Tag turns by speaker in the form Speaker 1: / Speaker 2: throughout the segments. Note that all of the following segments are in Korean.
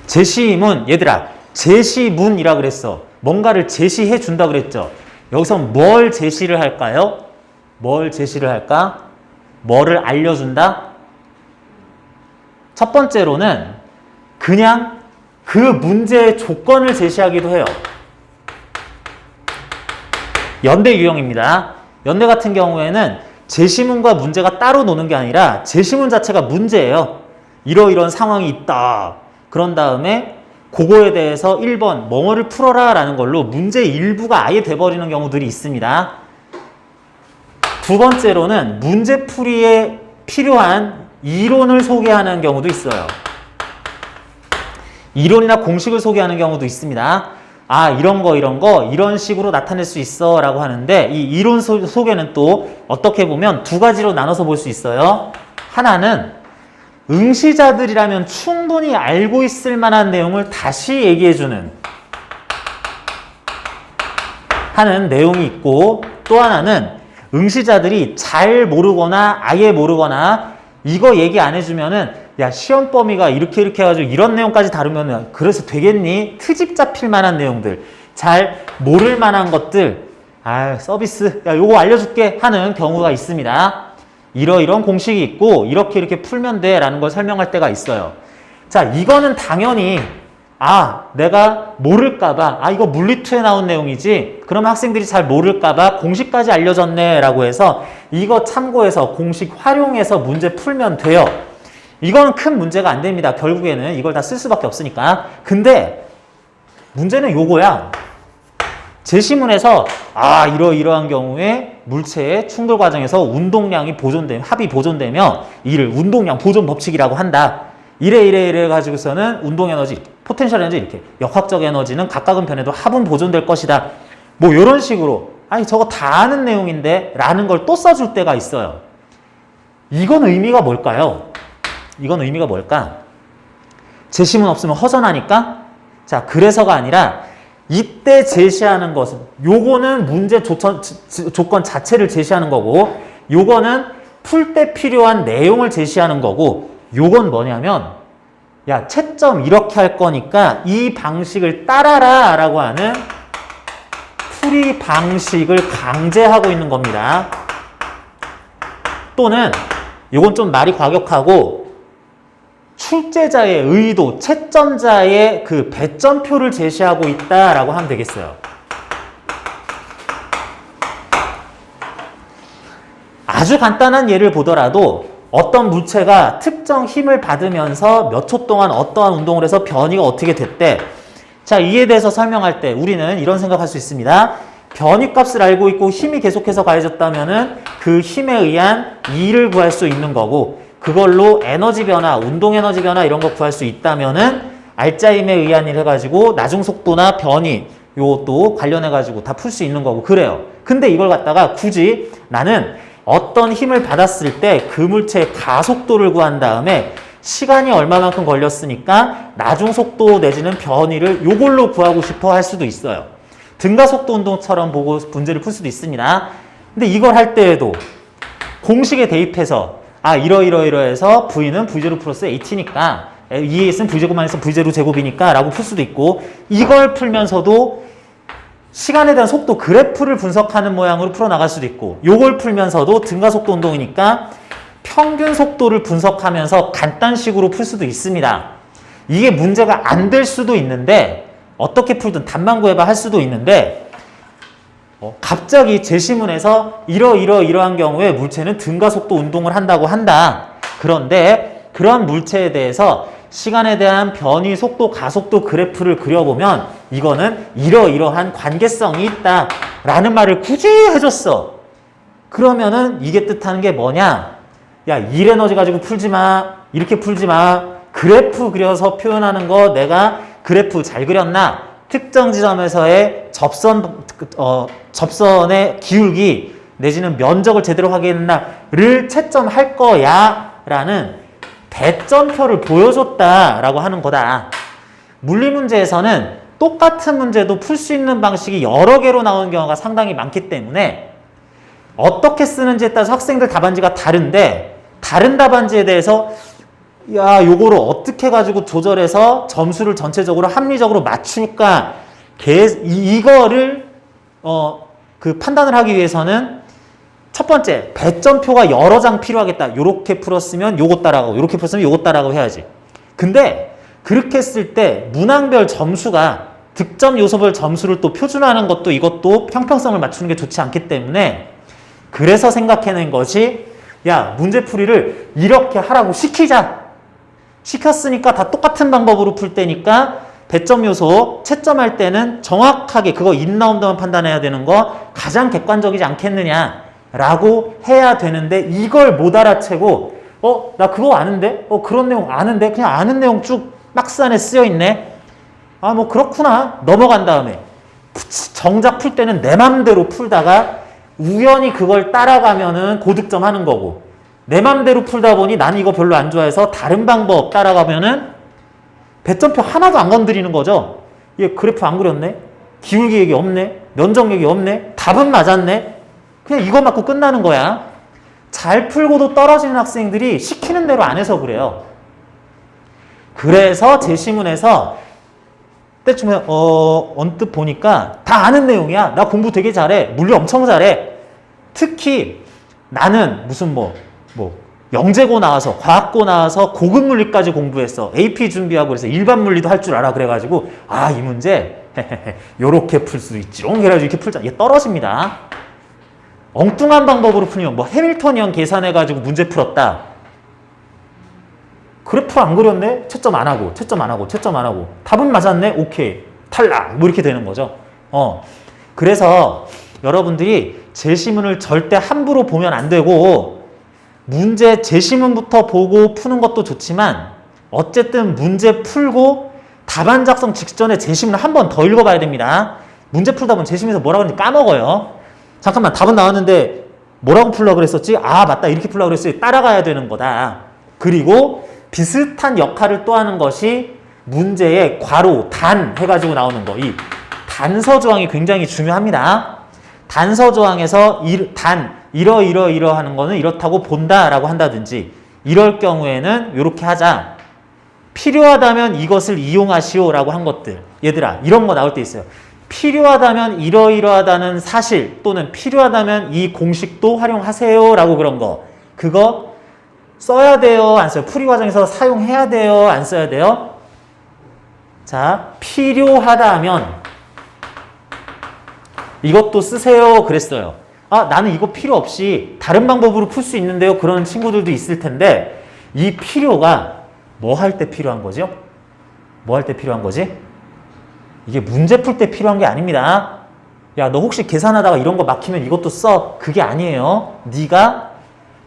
Speaker 1: 제시문, 얘들아, 제시문이라 그랬어. 뭔가를 제시해 준다 그랬죠. 여기서 뭘 제시를 할까요? 뭘 제시를 할까? 뭐를 알려준다? 첫 번째로는 그냥 그 문제의 조건을 제시하기도 해요. 연대 유형입니다. 연대 같은 경우에는 제시문과 문제가 따로 노는 게 아니라 제시문 자체가 문제예요. 이러이러한 상황이 있다. 그런 다음에 그거에 대해서 1번 뭐를 풀어라 라는 걸로 문제 일부가 아예 돼버리는 경우들이 있습니다. 두 번째로는 문제풀이에 필요한 이론을 소개하는 경우도 있어요. 이론이나 공식을 소개하는 경우도 있습니다. 아, 이런 거 이런 식으로 나타낼 수 있어 라고 하는데 이 이론 소개는 또 어떻게 보면 두 가지로 나눠서 볼 수 있어요. 하나는 응시자들이라면 충분히 알고 있을 만한 내용을 다시 얘기해주는 하는 내용이 있고, 또 하나는 응시자들이 잘 모르거나 아예 모르거나 이거 얘기 안 해주면은 야, 시험 범위가 이렇게 해가지고 이런 내용까지 다루면은 그래서 되겠니? 트집 잡힐 만한 내용들, 잘 모를 만한 것들, 아, 서비스, 야, 요거 알려줄게 하는 경우가 있습니다. 이러이런 공식이 있고 이렇게 풀면 돼 라는 걸 설명할 때가 있어요. 자, 이거는 당연히 내가 모를까봐 이거 물리2에 나온 내용이지 그러면 학생들이 잘 모를까봐 공식까지 알려줬네 라고 해서 이거 참고해서 공식 활용해서 문제 풀면 돼요. 이거는 큰 문제가 안 됩니다. 결국에는 이걸 다 쓸 수밖에 없으니까. 근데 문제는 요거야. 제시문에서 이러이러한 경우에 물체의 충돌 과정에서 운동량이 합이 보존되며 이를 운동량 보존 법칙이라고 한다. 이래 가지고서는 운동 에너지, 포텐셜 에너지 이렇게 역학적 에너지는 각각은 변해도 합은 보존될 것이다. 뭐 이런 식으로 저거 다 아는 내용인데 라는 걸 또 써줄 때가 있어요. 이건 의미가 뭘까요? 이건 의미가 뭘까? 제시문 없으면 허전하니까? 자, 그래서가 아니라 이때 제시하는 것은 요거는 문제 조건 자체를 제시하는 거고 요거는 풀 때 필요한 내용을 제시하는 거고 요건 뭐냐면 야, 채점 이렇게 할 거니까 이 방식을 따라라 라고 하는 풀이 방식을 강제하고 있는 겁니다. 또는 요건 좀 말이 과격하고 출제자의 의도, 채점자의 그 배점표를 제시하고 있다라고 하면 되겠어요. 아주 간단한 예를 보더라도 어떤 물체가 특정 힘을 받으면서 몇 초 동안 어떠한 운동을 해서 변이가 어떻게 됐대. 자, 이에 대해서 설명할 때 우리는 이런 생각할 수 있습니다. 변이 값을 알고 있고 힘이 계속해서 가해졌다면은 그 힘에 의한 E를 구할 수 있는 거고 그걸로 에너지 변화, 운동 에너지 변화 이런 거 구할 수 있다면은 알짜 힘에 의한 일 해가지고 나중 속도나 변이 요것도 관련해가지고 다 풀 수 있는 거고 그래요. 근데 이걸 갖다가 굳이 나는 어떤 힘을 받았을 때 그 물체의 가속도를 구한 다음에 시간이 얼마만큼 걸렸으니까 나중 속도 내지는 변이를 요걸로 구하고 싶어 할 수도 있어요. 등가속도 운동처럼 보고 문제를 풀 수도 있습니다. 근데 이걸 할 때에도 공식에 대입해서 이러이러해서 V는 V0 플러스 H니까 2S는 V제곱 마이너스 V0 제곱이니까 라고 풀 수도 있고 이걸 풀면서도 시간에 대한 속도 그래프를 분석하는 모양으로 풀어나갈 수도 있고 요걸 풀면서도 등가속도 운동이니까 평균 속도를 분석하면서 간단식으로 풀 수도 있습니다. 이게 문제가 안 될 수도 있는데 어떻게 풀든 답만 구해봐 할 수도 있는데 갑자기 제시문에서 이러한 경우에 물체는 등가속도 운동을 한다고 한다. 그런데 그런 물체에 대해서 시간에 대한 변이 속도, 가속도 그래프를 그려보면 이거는 이러이러한 관계성이 있다 라는 말을 굳이 해줬어. 그러면은 이게 뜻하는 게 뭐냐? 야, 일 에너지 가지고 풀지 마. 이렇게 풀지 마. 그래프 그려서 표현하는 거 내가 그래프 잘 그렸나? 특정 지점에서의 접선의 기울기 내지는 면적을 제대로 확인했나를 채점할 거야 라는 배점표를 보여줬다라고 하는 거다. 물리 문제에서는 똑같은 문제도 풀 수 있는 방식이 여러 개로 나오는 경우가 상당히 많기 때문에 어떻게 쓰는지에 따라서 학생들 답안지가 다른데 다른 답안지에 대해서 야, 요거를 어떻게 가지고 조절해서 점수를 전체적으로 합리적으로 맞출까? 이거를 그 판단을 하기 위해서는 첫 번째, 배점표가 여러 장 필요하겠다. 요렇게 풀었으면 요거 따라가고, 요렇게 풀었으면 요거 따라가고 해야지. 근데 그렇게 했을 때 문항별 점수가 득점 요소별 점수를 또 표준화하는 것도 이것도 형평성을 맞추는 게 좋지 않기 때문에 그래서 생각해낸 것이 야, 문제풀이를 이렇게 하라고 시키자. 시켰으니까 다 똑같은 방법으로 풀 때니까 배점 요소 채점할 때는 정확하게 그거 인라운드만 판단해야 되는 거 가장 객관적이지 않겠느냐라고 해야 되는데 이걸 못 알아채고 나 그거 아는데? 그런 내용 아는데? 그냥 아는 내용 쭉 박스 안에 쓰여 있네. 아, 뭐 그렇구나. 넘어간 다음에 정작 풀 때는 내 맘대로 풀다가 우연히 그걸 따라가면은 고득점 하는 거고 내 맘대로 풀다 보니 나는 이거 별로 안 좋아해서 다른 방법 따라가면은 배점표 하나도 안 건드리는 거죠. 얘 그래프 안 그렸네? 기울기 얘기 없네? 면적 얘기 없네? 답은 맞았네? 그냥 이거 맞고 끝나는 거야. 잘 풀고도 떨어지는 학생들이 시키는 대로 안 해서 그래요. 그래서 제시문에서 때쯤에 언뜻 보니까 다 아는 내용이야. 나 공부 되게 잘해. 물리 엄청 잘해. 특히 나는 무슨 영재고 나와서 과학고 나와서 고급 물리까지 공부했어. AP 준비하고 그래서 일반 물리도 할 줄 알아. 그래가지고 이 문제 요렇게 풀 수 있지롱. 그래가지고 이렇게 풀자. 이게 떨어집니다. 엉뚱한 방법으로 풀면 해밀턴이형 계산해가지고 문제 풀었다. 그래프 안 그렸네? 채점 안 하고, 채점 안 하고, 채점 안 하고. 답은 맞았네? 오케이. 탈락. 뭐 이렇게 되는 거죠. 그래서 여러분들이 제시문을 절대 함부로 보면 안 되고, 문제 제시문부터 보고 푸는 것도 좋지만, 어쨌든 문제 풀고 답안 작성 직전에 제시문을 한 번 더 읽어봐야 됩니다. 문제 풀다 보면 제시문에서 뭐라고 하는지 까먹어요. 잠깐만, 답은 나왔는데 뭐라고 풀려고 그랬었지? 아, 맞다. 이렇게 풀려고 그랬어요. 따라가야 되는 거다. 그리고 비슷한 역할을 또 하는 것이 문제의 괄호, 단 해가지고 나오는 거. 이 단서 조항이 굉장히 중요합니다. 단서 조항에서 이러 하는 거는 이렇다고 본다라고 한다든지 이럴 경우에는 이렇게 하자. 필요하다면 이것을 이용하시오라고 한 것들. 얘들아, 이런 거 나올 때 있어요. 필요하다면 이러이러하다는 사실 또는 필요하다면 이 공식도 활용하세요라고 그런 거. 그거 써야 돼요? 안 써요? 풀이 과정에서 사용해야 돼요? 안 써야 돼요? 자, 필요하다면 이것도 쓰세요 그랬어요. 나는 이거 필요 없이 다른 방법으로 풀 수 있는데요. 그런 친구들도 있을 텐데 이 필요가 뭐 할 때 필요한 거죠? 뭐 할 때 필요한 거지? 이게 문제 풀 때 필요한 게 아닙니다. 야, 너 혹시 계산하다가 이런 거 막히면 이것도 써. 그게 아니에요. 네가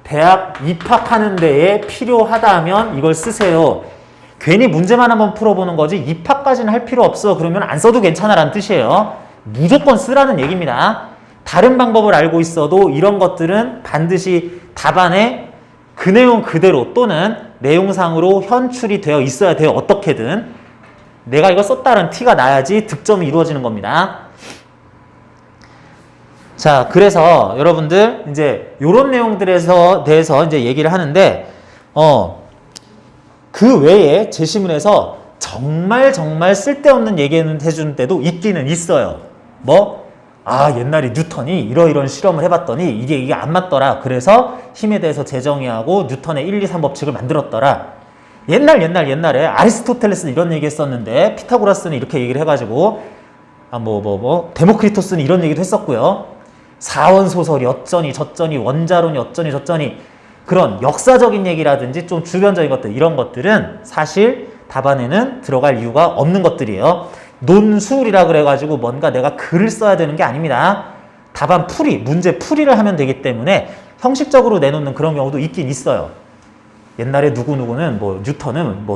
Speaker 1: 대학 입학하는 데에 필요하다면 이걸 쓰세요. 괜히 문제만 한번 풀어보는 거지 입학까지는 할 필요 없어. 그러면 안 써도 괜찮아라는 뜻이에요. 무조건 쓰라는 얘기입니다. 다른 방법을 알고 있어도 이런 것들은 반드시 답안에 그 내용 그대로 또는 내용상으로 현출이 되어 있어야 돼요. 어떻게든. 내가 이거 썼다는 티가 나야지 득점이 이루어지는 겁니다. 자, 그래서 여러분들 이제 이런 내용들에 대해서 이제 얘기를 하는데 그 외에 제시문에서 정말 쓸데없는 얘기는 해주는 때도 있기는 있어요. 옛날에 뉴턴이 이런 실험을 해봤더니 이게 안 맞더라. 그래서 힘에 대해서 재정의하고 뉴턴의 1, 2, 3 법칙을 만들었더라. 옛날에 아리스토텔레스는 이런 얘기 했었는데 피타고라스는 이렇게 얘기를 해가지고 데모크리토스는 이런 얘기도 했었고요. 사원소설이 어쩌니 저쩌니 원자론이 어쩌니 저쩌니 그런 역사적인 얘기라든지 좀 주변적인 것들 이런 것들은 사실 답안에는 들어갈 이유가 없는 것들이에요. 논술이라 그래가지고 뭔가 내가 글을 써야 되는 게 아닙니다. 답안 풀이, 문제 풀이를 하면 되기 때문에 형식적으로 내놓는 그런 경우도 있긴 있어요. 옛날에 누구누구는 뉴턴은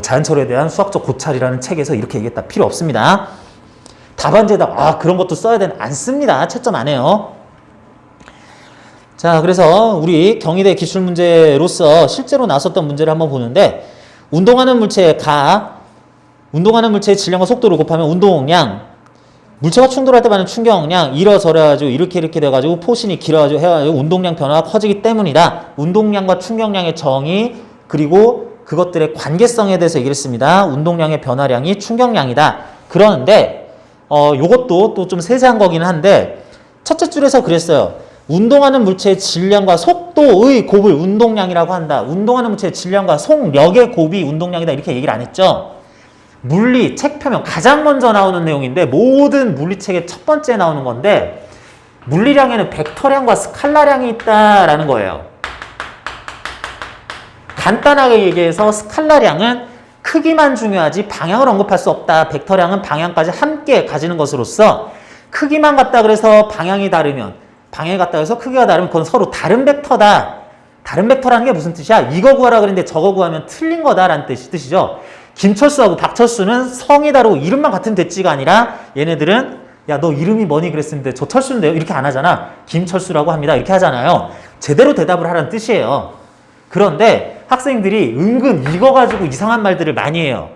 Speaker 1: 자연철에 대한 수학적 고찰이라는 책에서 이렇게 얘기했다. 필요 없습니다. 답안지에다 그런 것도 써야 되는 안 씁니다. 채점 안 해요. 자, 그래서 우리 경희대 기출문제로서 실제로 나왔었던 문제를 한번 보는데 운동하는 물체의 질량과 속도를 곱하면 운동량, 물체가 충돌할 때 받는 충격량 이러저러가지고 이렇게 돼가지고 포신이 길어가지고 해가지고 운동량 변화가 커지기 때문이다. 운동량과 충격량의 정의 그리고 그것들의 관계성에 대해서 얘기를 했습니다. 운동량의 변화량이 충격량이다. 그러는데 요것도 또 좀 세세한 거긴 한데 첫째 줄에서 그랬어요. 운동하는 물체의 질량과 속도의 곱을 운동량이라고 한다. 운동하는 물체의 질량과 속력의 곱이 운동량이다. 이렇게 얘기를 안 했죠. 물리 책 표면 가장 먼저 나오는 내용인데 모든 물리책의 첫 번째 나오는 건데 물리량에는 벡터량과 스칼라량이 있다라는 거예요. 간단하게 얘기해서 스칼라량은 크기만 중요하지 방향을 언급할 수 없다. 벡터량은 방향까지 함께 가지는 것으로서 크기만 같다 그래서 방향이 다르면 방향이 같다 그래서 크기가 다르면 그건 서로 다른 벡터다. 다른 벡터라는 게 무슨 뜻이야? 이거 구하라 그랬는데 저거 구하면 틀린 거다라는 뜻이죠. 김철수하고 박철수는 성이 다르고 이름만 같은 됐지가 아니라 얘네들은 야 너 이름이 뭐니 그랬는데 저 철수인데요? 이렇게 안 하잖아. 김철수라고 합니다. 이렇게 하잖아요. 제대로 대답을 하라는 뜻이에요. 그런데 학생들이 은근 이거 가지고 이상한 말들을 많이 해요.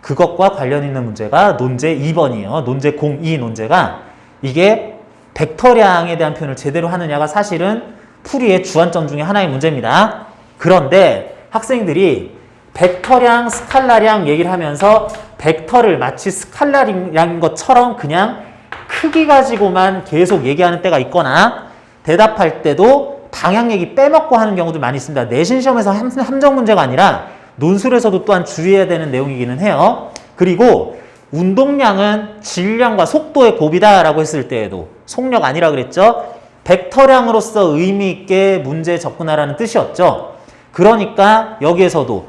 Speaker 1: 그것과 관련 있는 문제가 논제 2번이에요. 논제 02 논제가 이게 벡터량에 대한 표현을 제대로 하느냐가 사실은 풀이의 주안점 중에 하나의 문제입니다. 그런데 학생들이 벡터량, 스칼라량 얘기를 하면서 벡터를 마치 스칼라량인 것처럼 그냥 크기 가지고만 계속 얘기하는 때가 있거나 대답할 때도 방향 얘기 빼먹고 하는 경우도 많이 있습니다. 내신 시험에서 함정 문제가 아니라 논술에서도 또한 주의해야 되는 내용이기는 해요. 그리고 운동량은 질량과 속도의 곱이다 라고 했을 때에도 속력 아니라 그랬죠. 벡터량으로서 의미 있게 문제에 접근하라는 뜻이었죠. 그러니까 여기에서도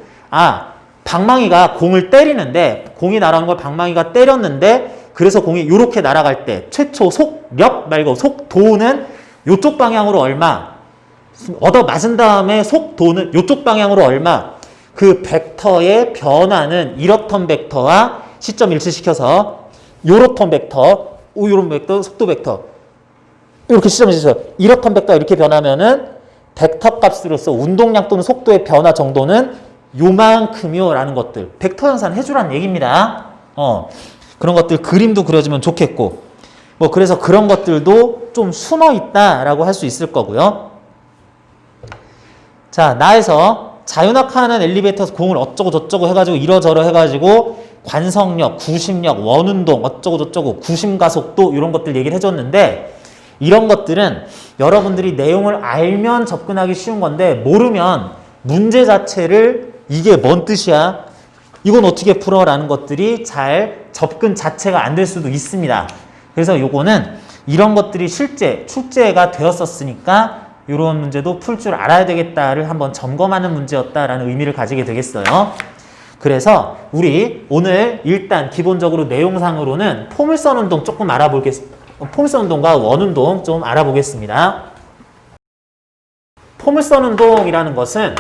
Speaker 1: 방망이가 공을 때리는데 공이 날아오는 걸 방망이가 때렸는데 그래서 공이 이렇게 날아갈 때 최초 속력 말고 속도는 이쪽 방향으로 얼마 얻어 맞은 다음에 속도는 이쪽 방향으로 얼마 그 벡터의 변화는 이렇던 벡터와 시점 일치시켜서 요렇던 벡터 요런 벡터 속도 벡터 이렇게 시점을 일치해서 이렇던 벡터 이렇게 변하면은 벡터 값으로서 운동량 또는 속도의 변화 정도는 요만큼이요 라는 것들 벡터 연산 해주라는 얘기입니다. 그런 것들 그림도 그려주면 좋겠고 뭐 그래서 그런 것들도 좀 숨어 있다라고 할 수 있을 거고요. 자, 나에서 자유낙하하는 엘리베이터에서 공을 어쩌고 저쩌고 해가지고 이러저러 해가지고 관성력, 구심력, 원운동 어쩌고 저쩌고 구심가속도 이런 것들 얘기를 해줬는데 이런 것들은 여러분들이 내용을 알면 접근하기 쉬운 건데 모르면 문제 자체를 이게 뭔 뜻이야? 이건 어떻게 풀어? 라는 것들이 잘 접근 자체가 안 될 수도 있습니다. 그래서 요거는 이런 것들이 실제 출제가 되었었으니까 이런 문제도 풀 줄 알아야 되겠다를 한번 점검하는 문제였다라는 의미를 가지게 되겠어요. 그래서 우리 오늘 일단 기본적으로 내용상으로는 포물선 운동 조금 알아보겠습니다. 포물선 운동과 원운동 좀 알아보겠습니다. 포물선 운동이라는 것은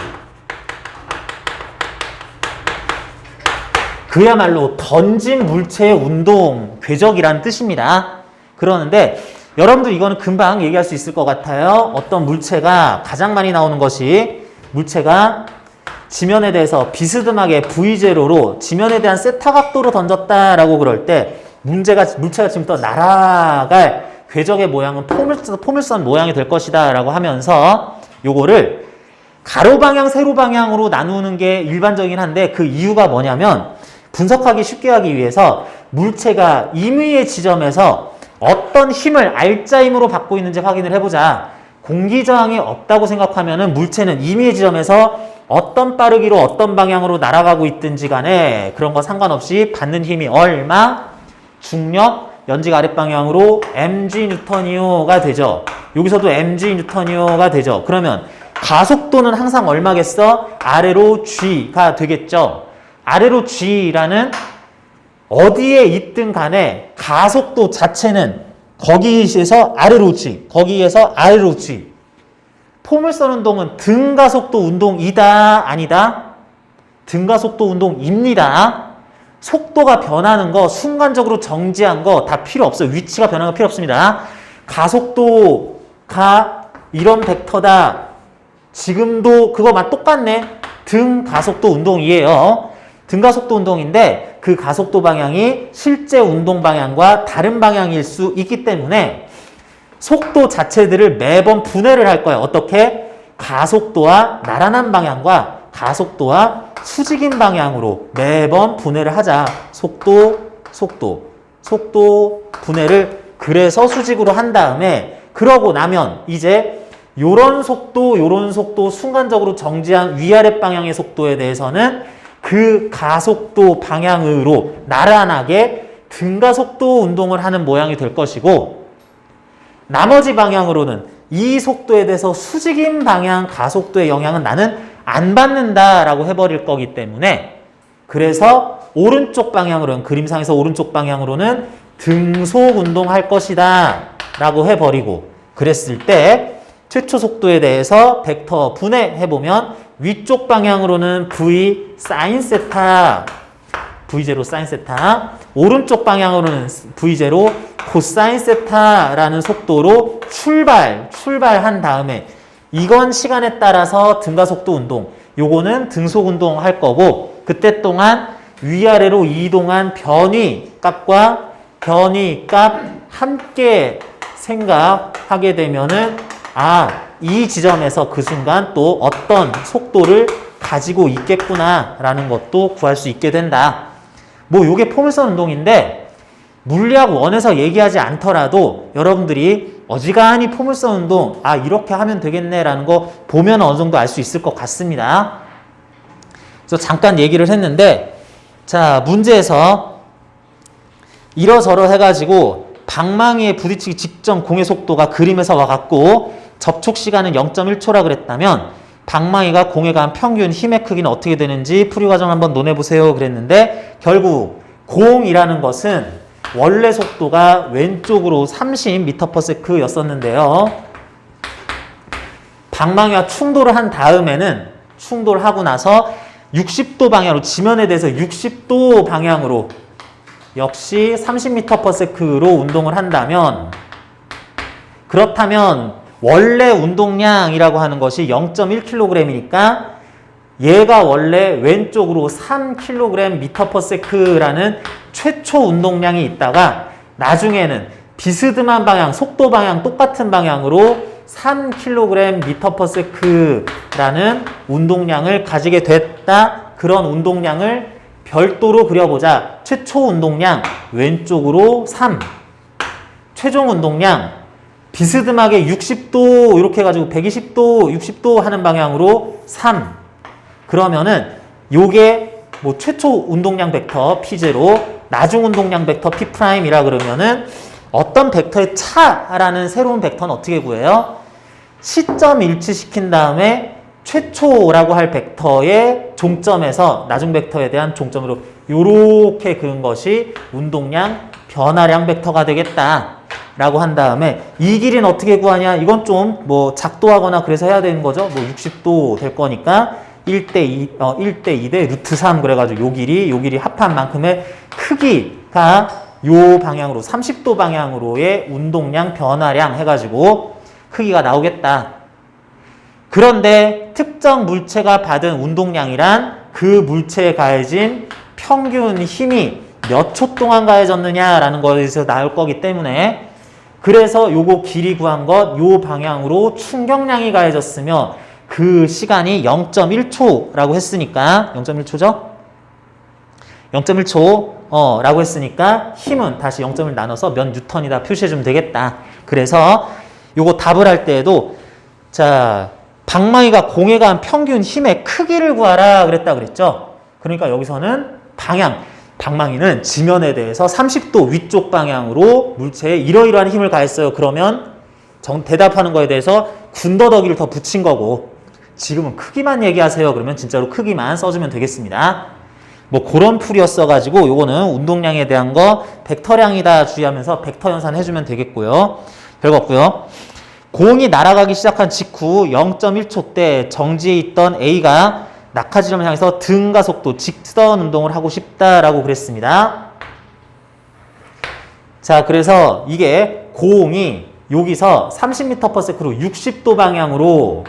Speaker 1: 그야말로 던진 물체의 운동, 궤적이라는 뜻입니다. 그러는데 여러분들 이거는 금방 얘기할 수 있을 것 같아요. 어떤 물체가 가장 많이 나오는 것이 물체가 지면에 대해서 비스듬하게 V제로로 지면에 대한 세타 각도로 던졌다라고 그럴 때 물체가 지금부터 날아갈 궤적의 모양은 포물선 모양이 될 것이다 라고 하면서 요거를 가로 방향, 세로 방향으로 나누는 게 일반적이긴 한데 그 이유가 뭐냐면 분석하기 쉽게 하기 위해서 물체가 임의의 지점에서 어떤 힘을 알짜 힘으로 받고 있는지 확인을 해보자. 공기 저항이 없다고 생각하면은 물체는 임의의 지점에서 어떤 빠르기로 어떤 방향으로 날아가고 있든지 간에 그런 거 상관없이 받는 힘이 얼마? 중력, 연직 아랫방향으로 mg 뉴턴이오가 되죠. 여기서도 mg 뉴턴이오가 되죠. 그러면 가속도는 항상 얼마겠어? 아래로 g가 되겠죠. 아래로 g라는 어디에 있든 간에 가속도 자체는 거기에서 아래로 g, 거기에서 아래로 g. 포물선 운동은 등가속도 운동이다, 아니다? 등가속도 운동입니다. 속도가 변하는 거, 순간적으로 정지한 거 다 필요 없어요. 위치가 변하는 거 필요 없습니다. 가속도가 이런 벡터다. 지금도 그거 똑같네. 등가속도 운동이에요. 등가속도 운동인데 그 가속도 방향이 실제 운동 방향과 다른 방향일 수 있기 때문에 속도 자체들을 매번 분해를 할 거예요. 어떻게? 가속도와 나란한 방향과 가속도와 수직인 방향으로 매번 분해를 하자. 속도 분해를 그래서 수직으로 한 다음에 그러고 나면 이제 요런 속도 순간적으로 정지한 위아래 방향의 속도에 대해서는 그 가속도 방향으로 나란하게 등가속도 운동을 하는 모양이 될 것이고 나머지 방향으로는 이 속도에 대해서 수직인 방향 가속도의 영향은 나는 안 받는다라고 해버릴 거기 때문에 그래서 오른쪽 방향으로는 그림상에서 오른쪽 방향으로는 등속 운동할 것이다 라고 해버리고 그랬을 때 최초 속도에 대해서 벡터 분해해보면 위쪽 방향으로는 V 사인 세타 V0 사인 세타 오른쪽 방향으로는 V0 코사인 세타라는 속도로 출발한 다음에 이건 시간에 따라서 등가속도 운동 요거는 등속 운동 할 거고 그때 동안 위아래로 이동한 변위 값과 변위 값 함께 생각하게 되면은 이 지점에서 그 순간 또 어떤 속도를 가지고 있겠구나 라는 것도 구할 수 있게 된다. 뭐 요게 포물선 운동인데 물리학 1에서 얘기하지 않더라도 여러분들이 어지간히 포물선 운동 이렇게 하면 되겠네 라는 거 보면 어느 정도 알 수 있을 것 같습니다. 그래서 잠깐 얘기를 했는데 자 문제에서 이러저러 해가지고 방망이에 부딪히기 직전 공의 속도가 그림에서 와갖고 접촉 시간은 0.1초라 그랬다면 방망이가 공에 가한 평균 힘의 크기는 어떻게 되는지 풀이 과정 한번 논해보세요 그랬는데 결국 공이라는 것은 원래 속도가 왼쪽으로 30m/s 였었는데요. 방망이와 충돌을 한 다음에는 충돌하고 나서 60도 방향으로 지면에 대해서 60도 방향으로 역시 30m/s로 운동을 한다면 그렇다면 원래 운동량이라고 하는 것이 0.1kg이니까 얘가 원래 왼쪽으로 3kg/m/s라는 최초 운동량이 있다가 나중에는 비스듬한 방향, 속도 방향 똑같은 방향으로 3kg/m/s라는 운동량을 가지게 됐다. 그런 운동량을 별도로 그려보자. 최초 운동량 왼쪽으로 3, 최종 운동량 비스듬하게 60도 이렇게 해가지고 120도, 60도 하는 방향으로 3. 그러면은 요게 뭐 최초 운동량 벡터 P0, 나중 운동량 벡터 P'이라 그러면은 어떤 벡터의 차라는 새로운 벡터는 어떻게 구해요? 시점 일치시킨 다음에 최초라고 할 벡터의 종점에서 나중 벡터에 대한 종점으로 요렇게 그은 것이 운동량 변화량 벡터가 되겠다. 라고 한 다음에 이 길이는 어떻게 구하냐? 이건 좀 뭐 작도하거나 그래서 해야 되는 거죠. 뭐 60도 될 거니까 1대2, 1대2 대 루트 3 그래가지고 요 길이 합한 만큼의 크기가 요 방향으로 30도 방향으로의 운동량 변화량 해가지고 크기가 나오겠다. 그런데 특정 물체가 받은 운동량이란 그 물체에 가해진 평균 힘이 몇 초 동안 가해졌느냐라는 거에서 나올 거기 때문에 그래서 요거 길이 구한 것 요 방향으로 충격량이 가해졌으며 그 시간이 0.1초라고 했으니까 0.1초죠? 0.1초 라고 했으니까 힘은 다시 0.1 나눠서 몇 뉴턴이다 표시해주면 되겠다. 그래서 요거 답을 할 때에도 자 방망이가 공에 가한 평균 힘의 크기를 구하라 그랬다 그랬죠? 그러니까 여기서는 방망이는 지면에 대해서 30도 위쪽 방향으로 물체에 이러이러한 힘을 가했어요. 그러면 대답하는 거에 대해서 군더더기를 더 붙인 거고 지금은 크기만 얘기하세요. 그러면 진짜로 크기만 써주면 되겠습니다. 뭐 그런 풀이였어가지고 요거는 운동량에 대한 거 벡터량이다 주의하면서 벡터 연산 해주면 되겠고요. 별거 없고요. 공이 날아가기 시작한 직후 0.1초 때 정지해 있던 A가 낙하 지점을 향해서 등가속도 직선 운동을 하고 싶다라고 그랬습니다. 자, 그래서 이게 공이 여기서 30m/s로 60도 방향으로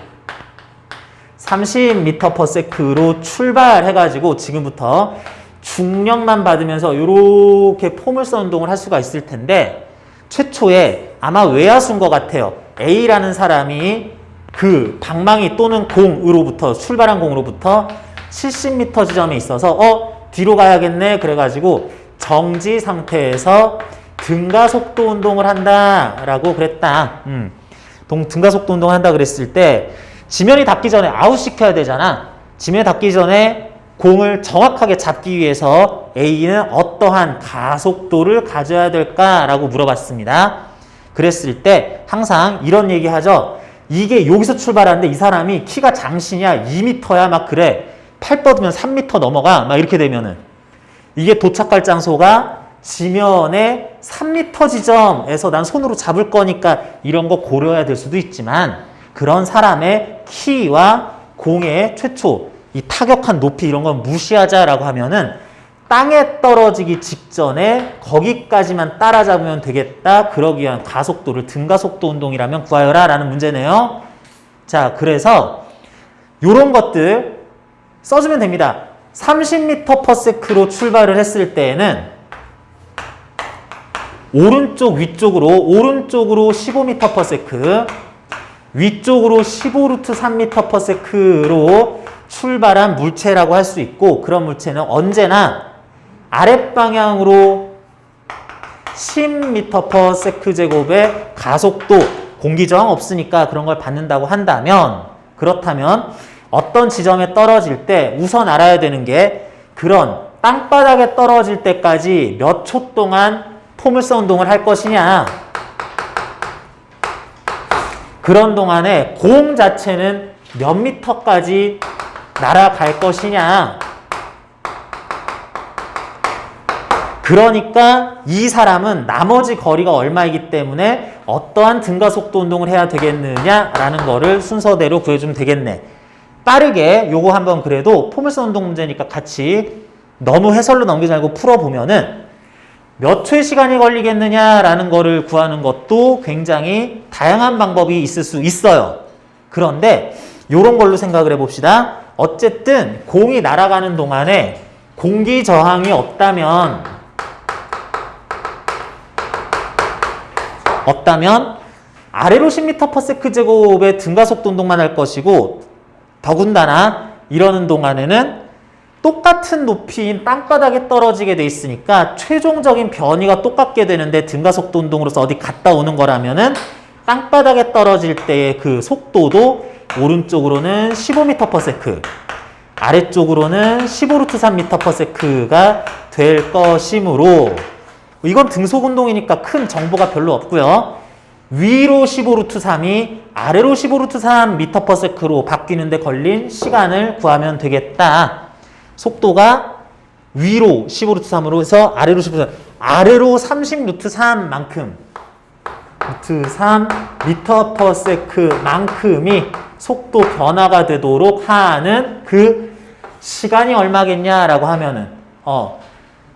Speaker 1: 30m/s로 출발해가지고 지금부터 중력만 받으면서 이렇게 포물선 운동을 할 수가 있을 텐데 최초에 아마 외야수인 것 같아요. A라는 사람이 그 방망이 또는 공으로부터 출발한 공으로부터 70m 지점에 있어서 뒤로 가야겠네 그래가지고 정지 상태에서 등가속도 운동을 한다라고 그랬다. 등가속도 운동을 한다 그랬을 때 지면이 닿기 전에 아웃시켜야 되잖아. 지면이 닿기 전에 공을 정확하게 잡기 위해서 A는 어떠한 가속도를 가져야 될까라고 물어봤습니다. 그랬을 때 항상 이런 얘기 하죠. 이게 여기서 출발하는데 이 사람이 키가 장신이야 2m야 막 그래. 팔 뻗으면 3m 넘어가 막 이렇게 되면은 이게 도착할 장소가 지면의 3m 지점에서 난 손으로 잡을 거니까 이런 거 고려해야 될 수도 있지만 그런 사람의 키와 공의 최초 이 타격한 높이 이런 건 무시하자라고 하면은 땅에 떨어지기 직전에 거기까지만 따라잡으면 되겠다. 그러기 위한 가속도를 등가속도 운동이라면 구하여라 라는 문제네요. 자, 그래서 요런 것들 써주면 됩니다. 30m/s로 출발을 했을 때에는 오른쪽 위쪽으로 15m/s 위쪽으로 15루트 3m/s로 출발한 물체라고 할 수 있고 그런 물체는 언제나 아랫방향으로 10m/s제곱의 가속도 공기 저항 없으니까 그런 걸 받는다고 한다면 그렇다면 어떤 지점에 떨어질 때 우선 알아야 되는 게 그런 땅바닥에 떨어질 때까지 몇 초 동안 포물선 운동을 할 것이냐 그런 동안에 공 자체는 몇 미터까지 날아갈 것이냐 그러니까 이 사람은 나머지 거리가 얼마이기 때문에 어떠한 등가속도 운동을 해야 되겠느냐라는 거를 순서대로 구해주면 되겠네. 빠르게 요거 한번 그래도 포물선 운동 문제니까 같이 너무 해설로 넘기지 말고 풀어보면은 몇 초의 시간이 걸리겠느냐라는 거를 구하는 것도 굉장히 다양한 방법이 있을 수 있어요. 그런데 요런 걸로 생각을 해봅시다. 어쨌든 공이 날아가는 동안에 공기 저항이 없다면 아래로 10m/s제곱의 등가속도 운동만 할 것이고 더군다나 이러는 동안에는 똑같은 높이인 땅바닥에 떨어지게 돼 있으니까 최종적인 변이가 똑같게 되는데 등가속도 운동으로서 어디 갔다 오는 거라면은 땅바닥에 떨어질 때의 그 속도도 오른쪽으로는 15m/s 아래쪽으로는 15루트 3m/s가 될 것이므로 이건 등속 운동이니까 큰 정보가 별로 없고요. 위로 15루트 3이 아래로 15루트 3m/s로 바뀌는데 걸린 시간을 구하면 되겠다. 속도가 위로 15루트 3으로 해서 아래로 15루트 3, 아래로 30루트 3만큼 루트 3m/s만큼이 속도 변화가 되도록 하는 그 시간이 얼마겠냐라고 하면은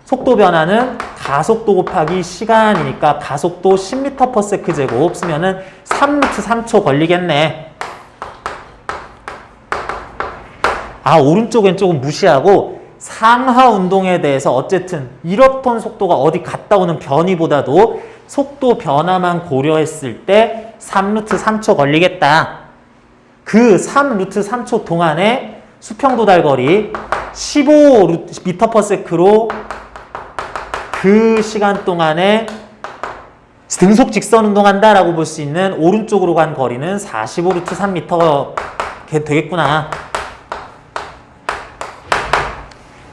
Speaker 1: 속도 변화는 가속도 곱하기 시간이니까 가속도 10m/s제곱 쓰면은 3루트 3초 걸리겠네. 오른쪽엔 조금 무시하고 상하 운동에 대해서 어쨌든 1톤 속도가 어디 갔다 오는 변이보다도 속도 변화만 고려했을 때 3루트 3초 걸리겠다. 그 3루트 3초 동안에 수평 도달거리 15m/s로 그 시간 동안에 등속 직선 운동한다라고 볼 수 있는 오른쪽으로 간 거리는 45루트 3m 되겠구나.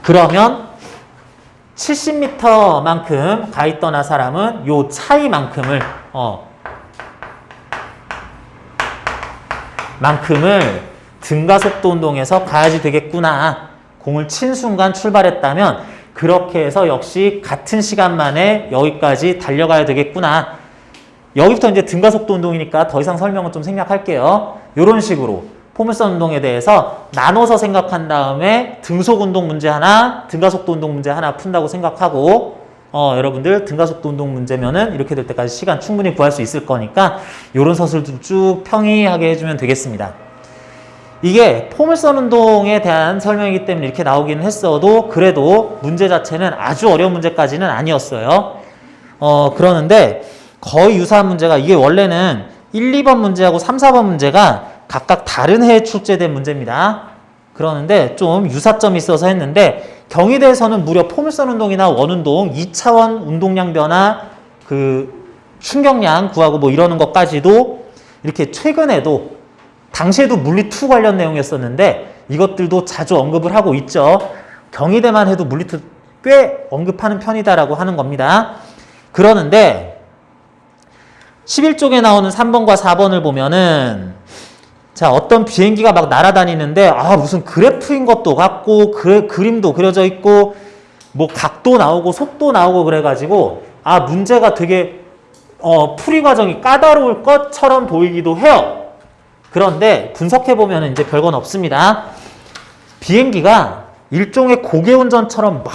Speaker 1: 그러면 70m만큼 가 있던 사람은 요 차이만큼을 등가속도 운동에서 가야지 되겠구나. 공을 친 순간 출발했다면 그렇게 해서 역시 같은 시간 만에 여기까지 달려가야 되겠구나. 여기부터 이제 등가속도 운동이니까 더 이상 설명은 좀 생략할게요. 이런 식으로 포물선 운동에 대해서 나눠서 생각한 다음에 등속 운동 문제 하나, 등가속도 운동 문제 하나 푼다고 생각하고 여러분들 등가속도 운동 문제면은 이렇게 될 때까지 시간 충분히 구할 수 있을 거니까 이런 서술도 쭉 평이하게 해주면 되겠습니다. 이게 포물선 운동에 대한 설명이기 때문에 이렇게 나오기는 했어도 그래도 문제 자체는 아주 어려운 문제까지는 아니었어요. 그러는데 거의 유사한 문제가 이게 원래는 1, 2번 문제하고 3, 4번 문제가 각각 다른 해에 출제된 문제입니다. 그러는데 좀 유사점이 있어서 했는데 경희대에서는 무려 포물선 운동이나 원운동, 2차원 운동량 변화, 그 충격량 구하고 뭐 이러는 것까지도 이렇게 최근에도 당시에도 물리2 관련 내용이었었는데 이것들도 자주 언급을 하고 있죠. 경희대만 해도 물리2 꽤 언급하는 편이다라고 하는 겁니다. 그러는데 11쪽에 나오는 3번과 4번을 보면은 자, 어떤 비행기가 막 날아다니는데 무슨 그래프인 것도 같고 그림도 그려져 있고 뭐 각도 나오고 속도 나오고 그래가지고 문제가 되게 풀이 과정이 까다로울 것처럼 보이기도 해요. 그런데 분석해보면 이제 별건 없습니다. 비행기가 일종의 고개운전처럼 막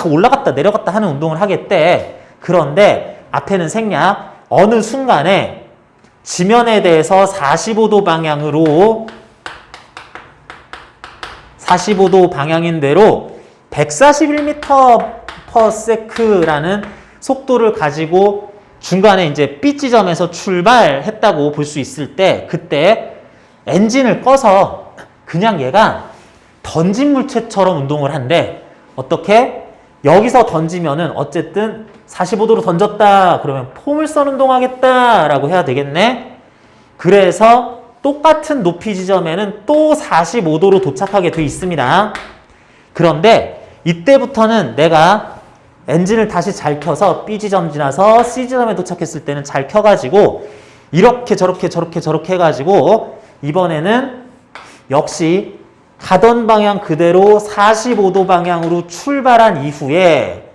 Speaker 1: 올라갔다 내려갔다 하는 운동을 하겠대. 그런데 앞에는 생략, 어느 순간에 지면에 대해서 45도 방향으로 45도 방향인 대로 141m/s라는 속도를 가지고 중간에 이제 B 지점에서 출발했다고 볼 수 있을 때 그때 엔진을 꺼서 그냥 얘가 던진 물체처럼 운동을 한대. 어떻게? 여기서 던지면은 어쨌든 45도로 던졌다 그러면 포물선 운동하겠다 라고 해야 되겠네. 그래서 똑같은 높이 지점에는 또 45도로 도착하게 돼 있습니다. 그런데 이때부터는 내가 엔진을 다시 잘 켜서 B 지점 지나서 C 지점에 도착했을 때는 잘 켜가지고 이렇게 저렇게 해가지고 이번에는 역시 가던 방향 그대로 45도 방향으로 출발한 이후에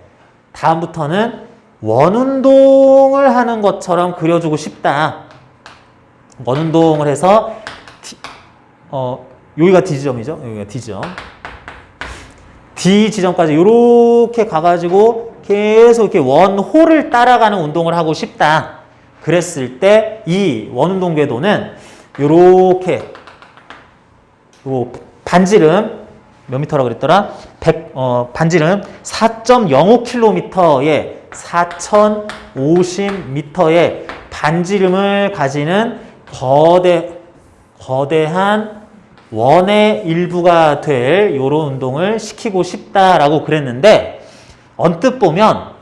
Speaker 1: 다음부터는 원운동을 하는 것처럼 그려주고 싶다. 원운동을 해서 여기가 D 지점이죠. 여기가 D 지점. D 지점까지 이렇게 가가지고 계속 이렇게 원호를 따라가는 운동을 하고 싶다. 그랬을 때 이 원운동 궤도는 이렇게 반지름 몇 미터라고 그랬더라? 반지름 4.05km에 4050m의 반지름을 가지는 거대한 원의 일부가 될 이런 운동을 시키고 싶다라고 그랬는데 언뜻 보면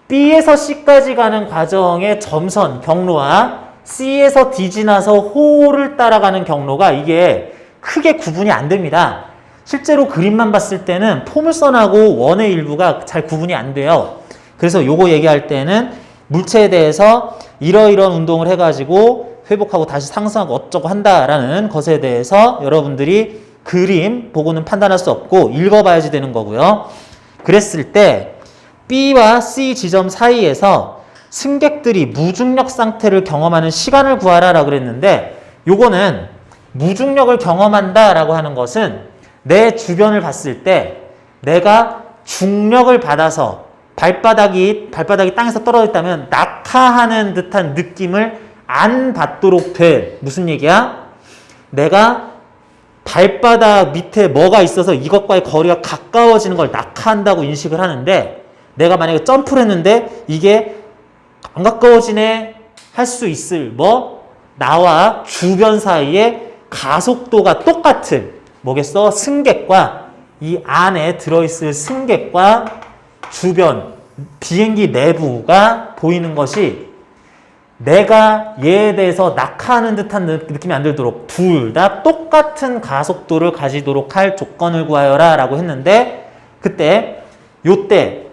Speaker 1: B에서 C까지 가는 과정의 점선, 경로와 C에서 D 지나서 호를 따라가는 경로가 이게 크게 구분이 안 됩니다. 실제로 그림만 봤을 때는 포물선하고 원의 일부가 잘 구분이 안 돼요. 그래서 요거 얘기할 때는 물체에 대해서 이러이러한 운동을 해가지고 회복하고 다시 상승하고 어쩌고 한다라는 것에 대해서 여러분들이 그림 보고는 판단할 수 없고 읽어봐야지 되는 거고요. 그랬을 때 B와 C 지점 사이에서 승객들이 무중력 상태를 경험하는 시간을 구하라라고 그랬는데 요거는 무중력을 경험한다라고 하는 것은 내 주변을 봤을 때 내가 중력을 받아서 발바닥이 땅에서 떨어졌다면 낙하하는 듯한 느낌을 안 받도록 돼. 무슨 얘기야? 내가 발바닥 밑에 뭐가 있어서 이것과의 거리가 가까워지는 걸 낙하한다고 인식을 하는데 내가 만약에 점프를 했는데 이게 안 가까워지네 할 수 있을 나와 주변 사이에 가속도가 똑같은 뭐겠어? 승객과 이 안에 들어있을 승객과 주변 비행기 내부가 보이는 것이 내가 얘에 대해서 낙하하는 듯한 느낌이 안 들도록 둘 다 똑같은 가속도를 가지도록 할 조건을 구하여라 라고 했는데 요때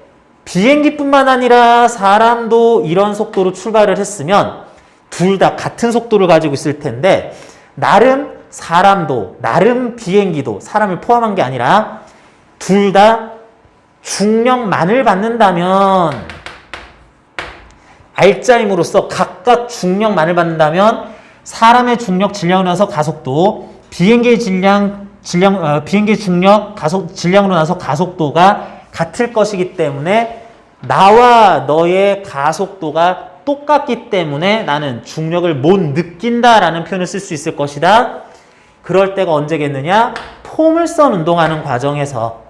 Speaker 1: 비행기뿐만 아니라 사람도 이런 속도로 출발을 했으면 둘 다 같은 속도를 가지고 있을 텐데 나름 사람도 나름 비행기도 사람을 포함한 게 아니라 둘 다 중력만을 받는다면 알짜 힘으로써 각각 중력만을 받는다면 사람의 중력 질량으로 나서 가속도 비행기의 비행기 중력 질량으로 나서 가속도가 같을 것이기 때문에 나와 너의 가속도가 똑같기 때문에 나는 중력을 못 느낀다라는 표현을 쓸 수 있을 것이다. 그럴 때가 언제겠느냐? 포물선 운동하는 과정에서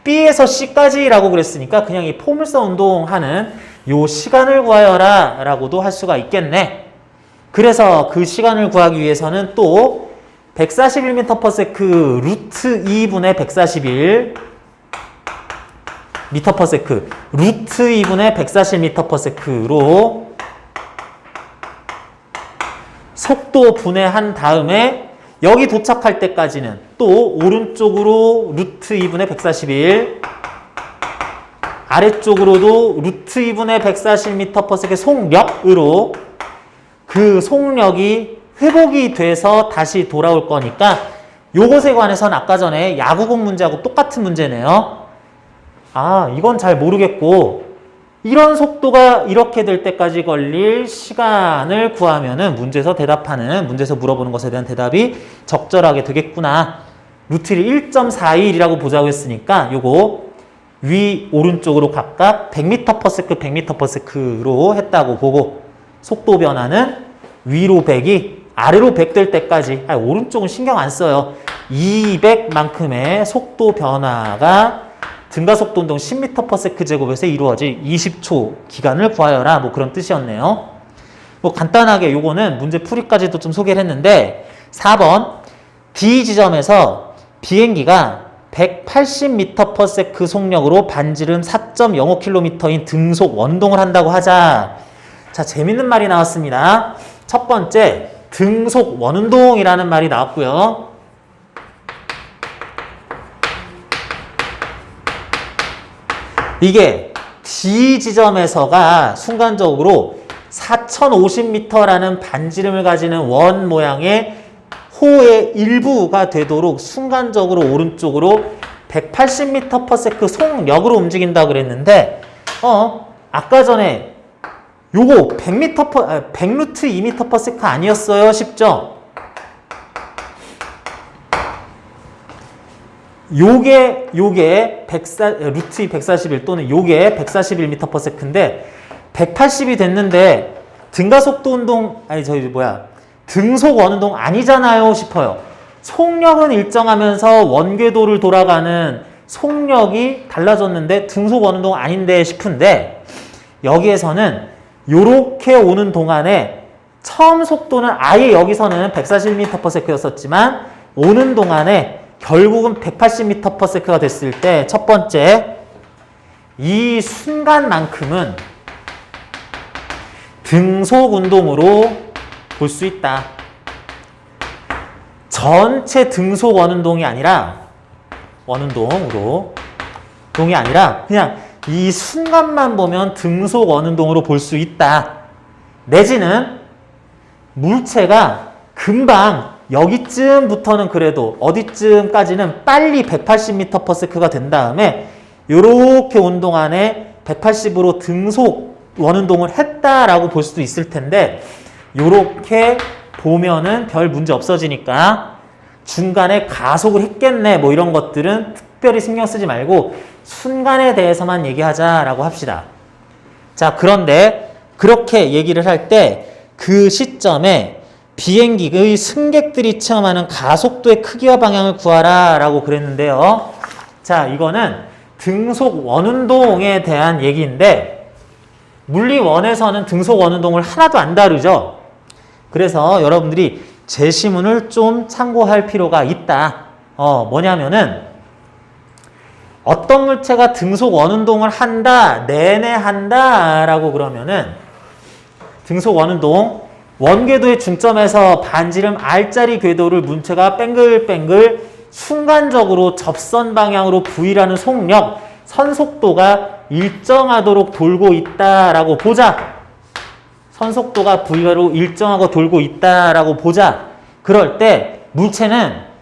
Speaker 1: B에서 C까지라고 그랬으니까 그냥 이 포물선 운동하는 요 시간을 구하여라 라고도 할 수가 있겠네. 그래서 그 시간을 구하기 위해서는 또 141m/s 루트 2분의 141 m/s 루트 2분의 140m/s로 속도 분해한 다음에 여기 도착할 때까지는 또 오른쪽으로 루트 2분의 141 아래쪽으로도 루트 2분의 140m/s의 속력으로 그 속력이 회복이 돼서 다시 돌아올 거니까 요것에 관해서는 아까 전에 야구공 문제하고 똑같은 문제네요. 아, 이건 잘 모르겠고 이런 속도가 이렇게 될 때까지 걸릴 시간을 구하면은 문제에서 대답하는, 문제에서 물어보는 것에 대한 대답이 적절하게 되겠구나. 루트를 1.41이라고 보자고 했으니까 요거 위 오른쪽으로 각각 100m/s, 100m/s로 했다고 보고 속도 변화는 위로 100이 아래로 100 될 때까지, 오른쪽은 신경 안 써요. 200만큼의 속도 변화가 등가속도 운동 10m/s 제곱에서 이루어질 20초 기간을 구하여라. 뭐 그런 뜻이었네요. 뭐 간단하게 요거는 문제 풀이까지도 좀 소개를 했는데 4번 D 지점에서 비행기가 180m/s 속력으로 반지름 4.05km인 등속 원동을 한다고 하자. 자, 재밌는 말이 나왔습니다. 첫 번째, 등속 원운동이라는 말이 나왔고요. 이게 D 지점에서가 순간적으로 4050m라는 반지름을 가지는 원 모양의 호의 일부가 되도록 순간적으로 오른쪽으로 180m/s 속력으로 움직인다고 그랬는데 아까 전에 요거 100루트 2m/s 아니었어요? 쉽죠? 요게 루트 141 또는 요게 141m/s인데 180이 됐는데 등가속도 운동 등속 원운동 아니잖아요 싶어요. 속력은 일정하면서 원궤도를 돌아가는 속력이 달라졌는데 등속 원운동 아닌데 싶은데 여기에서는 요렇게 오는 동안에 처음 속도는 아예 여기서는 141m/s였었지만 오는 동안에 결국은 180m/s가 됐을 때 첫 번째, 이 순간만큼은 등속 운동으로 볼 수 있다. 전체 등속 원운동이 아니라 동이 아니라 그냥 이 순간만 보면 등속 원운동으로 볼 수 있다. 내지는 물체가 금방 여기쯤부터는 그래도 어디쯤까지는 빨리 180m/s가 된 다음에 이렇게 온 동안에 180으로 등속 원운동을 했다라고 볼 수도 있을 텐데 이렇게 보면은 별 문제 없어지니까 중간에 가속을 했겠네 뭐 이런 것들은 특별히 신경 쓰지 말고 순간에 대해서만 얘기하자라고 합시다. 자, 그런데 그렇게 얘기를 할 때 그 시점에 비행기의 승객들이 체험하는 가속도의 크기와 방향을 구하라 라고 그랬는데요. 자, 이거는 등속 원운동에 대한 얘기인데 물리원에서는 등속 원운동을 하나도 안 다루죠. 그래서 여러분들이 제시문을 좀 참고할 필요가 있다. 뭐냐면은 어떤 물체가 등속 원운동을 한다, 내내 한다 라고 그러면은 등속 원운동 원궤도의 중점에서 반지름 R자리 궤도를 물체가 뱅글뱅글 순간적으로 접선 방향으로 V라는 속력, 선속도가 일정하도록 돌고 있다라고 보자. 선속도가 V로 일정하고 돌고 있다라고 보자. 그럴 때 물체는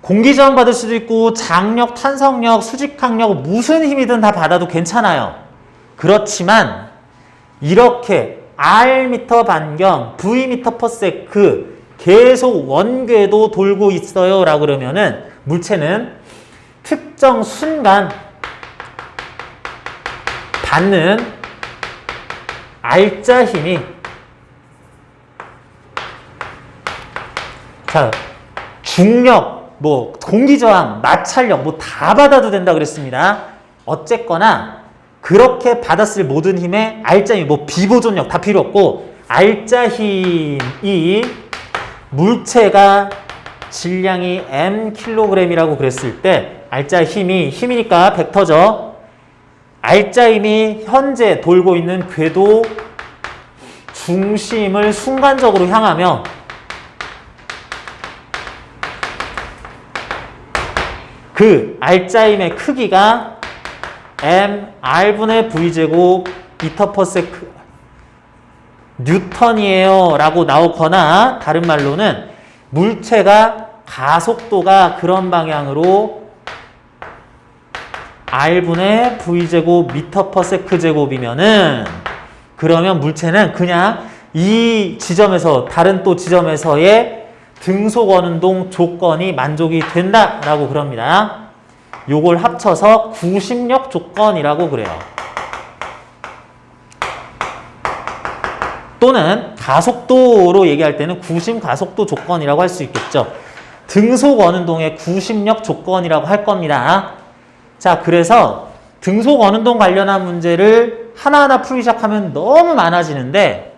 Speaker 1: 공기저항 받을 수도 있고 장력, 탄성력, 수직항력 무슨 힘이든 다 받아도 괜찮아요. 그렇지만 이렇게 Rm 반경, Vm/s 계속 원궤도 돌고 있어요 라고 그러면은 물체는 특정 순간 받는 R자 힘이 중력, 공기저항, 마찰력 다 받아도 된다 그랬습니다. 어쨌거나 그렇게 받았을 모든 힘에 R자 힘, 비보존력 다 필요 없고 R자 힘이 물체가 질량이 m 킬로그램이라고 그랬을 때 알짜 힘이니까 벡터죠. 알짜 힘이 현재 돌고 있는 궤도 중심을 순간적으로 향하며 그 알짜 힘의 크기가 mr분의 v제곱 미터/세컨드 뉴턴이에요 라고 나오거나 다른 말로는 물체가 가속도가 그런 방향으로 r분의 v제곱 미터/세컨드 제곱이면은 그러면 물체는 그냥 이 지점에서 다른 또 지점에서의 등속 원운동 조건이 만족이 된다라고 그럽니다. 요걸 합쳐서 구심력 조건이라고 그래요. 또는 가속도로 얘기할 때는 구심 가속도 조건이라고 할 수 있겠죠. 등속 원운동의 구심력 조건이라고 할 겁니다. 자, 그래서 등속 원운동 관련한 문제를 하나하나 풀기 시작하면 너무 많아지는데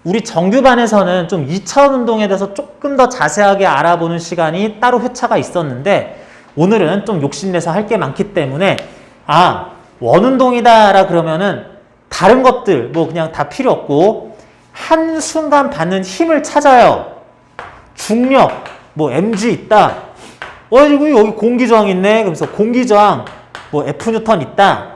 Speaker 1: 우리 정규반에서는 좀 2차원 운동에 대해서 조금 더 자세하게 알아보는 시간이 따로 회차가 있었는데 오늘은 좀 욕심내서 할 게 많기 때문에 원운동이다라 그러면은 다른 것들 뭐 그냥 다 필요 없고 한순간 받는 힘을 찾아요. 중력, 뭐 mg 있다. 그리고 여기 공기저항 있네. 그래서 공기저항 뭐 F뉴턴 있다.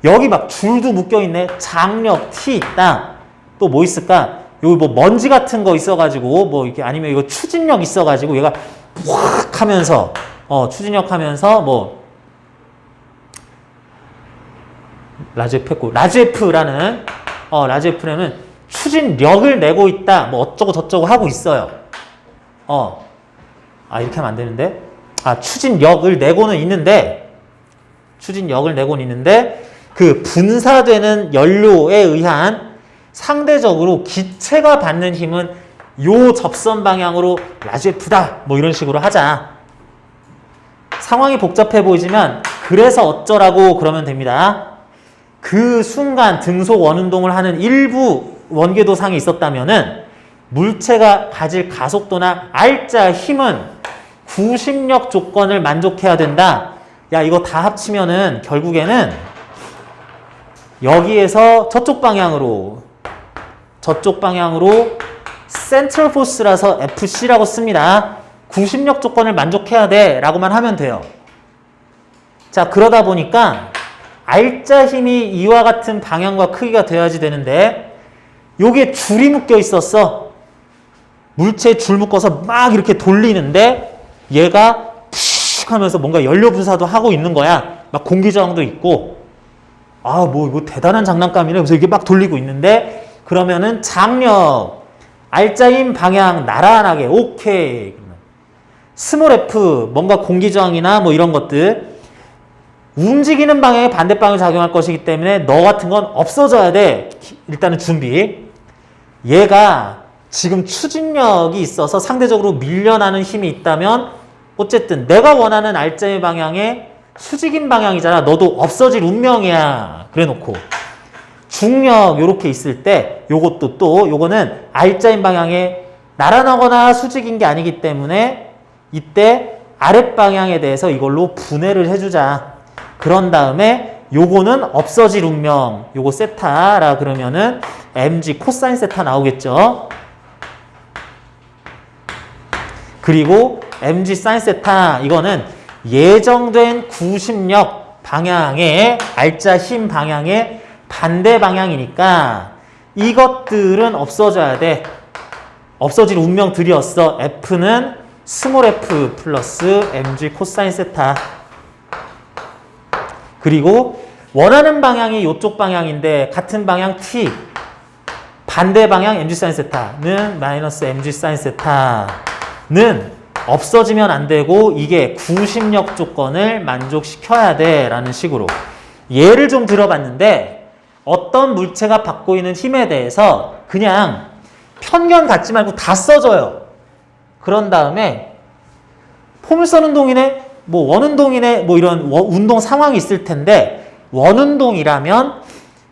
Speaker 1: 여기 막 줄도 묶여있네. 장력 T 있다. 또 뭐 있을까? 여기 뭐 먼지 같은 거 있어가지고 뭐 이렇게 아니면 이거 추진력 있어가지고 얘가 확 하면서 추진력 하면서 뭐 라즈F라는 라즈F라는 추진력을 내고 있다. 뭐 어쩌고 저쩌고 하고 있어요. 이렇게 하면 안 되는데. 추진력을 내고는 있는데 그 분사되는 연료에 의한 상대적으로 기체가 받는 힘은 요 접선 방향으로 라즈F다. 뭐 이런 식으로 하자. 상황이 복잡해 보이지만 그래서 어쩌라고 그러면 됩니다. 그 순간 등속 원운동을 하는 일부 원궤도상이 있었다면은 물체가 가질 가속도나 알짜 힘은 구심력 조건을 만족해야 된다. 야, 이거 다 합치면은 결국에는 여기에서 저쪽 방향으로 센트럴 포스라서 FC라고 씁니다. 구심력 조건을 만족해야 돼 라고만 하면 돼요. 자, 그러다 보니까 알짜 힘이 이와 같은 방향과 크기가 돼야지 되는데 요게 줄이 묶여 있었어. 물체에 줄 묶어서 막 이렇게 돌리는데 얘가 푹 하면서 뭔가 연료 분사도 하고 있는 거야. 막 공기저항도 있고 뭐 이거 대단한 장난감이네. 그래서 이게 막 돌리고 있는데 그러면은 장력, 알짜 힘 방향 나란하게 오케이. 스몰 F 뭔가 공기저항이나 뭐 이런 것들 움직이는 방향에 반대 방향으로 작용할 것이기 때문에 너 같은 건 없어져야 돼. 일단은 준비. 얘가 지금 추진력이 있어서 상대적으로 밀려나는 힘이 있다면 어쨌든 내가 원하는 알짜의 방향에 수직인 방향이잖아. 너도 없어질 운명이야. 그래놓고 중력 요렇게 있을 때 요것도 또 요거는 알짜인 방향에 나란하거나 수직인 게 아니기 때문에 이때 아랫방향에 대해서 이걸로 분해를 해주자. 그런 다음에 요거는 없어질 운명. 요거 세타라 그러면은 mg 코사인 세타 나오겠죠. 그리고 mg 사인 세타 이거는 예정된 구심력 방향의 알짜 힘 방향의 반대 방향이니까 이것들은 없어져야 돼. 없어질 운명들이었어. F는 스몰 f 플러스 mg 코사인 세타. 그리고 원하는 방향이 이쪽 방향인데 같은 방향 t 반대 방향 mg 사인 세타는 마이너스 mg 사인 세타는 없어지면 안 되고 이게 구심력 조건을 만족시켜야 돼 라는 식으로 예를 좀 들어봤는데 어떤 물체가 받고 있는 힘에 대해서 그냥 편견 갖지 말고 다 써줘요. 그런 다음에 포물선 운동이네 뭐 원운동이네 뭐 이런 운동 상황이 있을 텐데 원운동이라면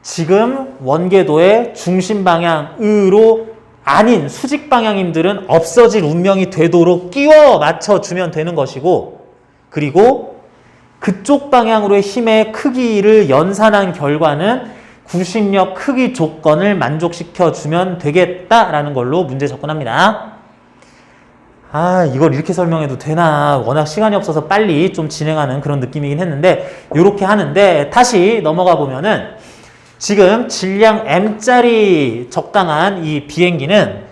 Speaker 1: 지금 원궤도의 중심 방향으로 아닌 수직 방향 힘들은 없어질 운명이 되도록 끼워 맞춰주면 되는 것이고, 그리고 그쪽 방향으로의 힘의 크기를 연산한 결과는 구심력 크기 조건을 만족시켜주면 되겠다라는 걸로 문제 접근합니다. 이걸 이렇게 설명해도 되나, 워낙 시간이 없어서 빨리 좀 진행하는 그런 느낌이긴 했는데, 이렇게 하는데, 다시 넘어가 보면은 지금 질량 M짜리 적당한 이 비행기는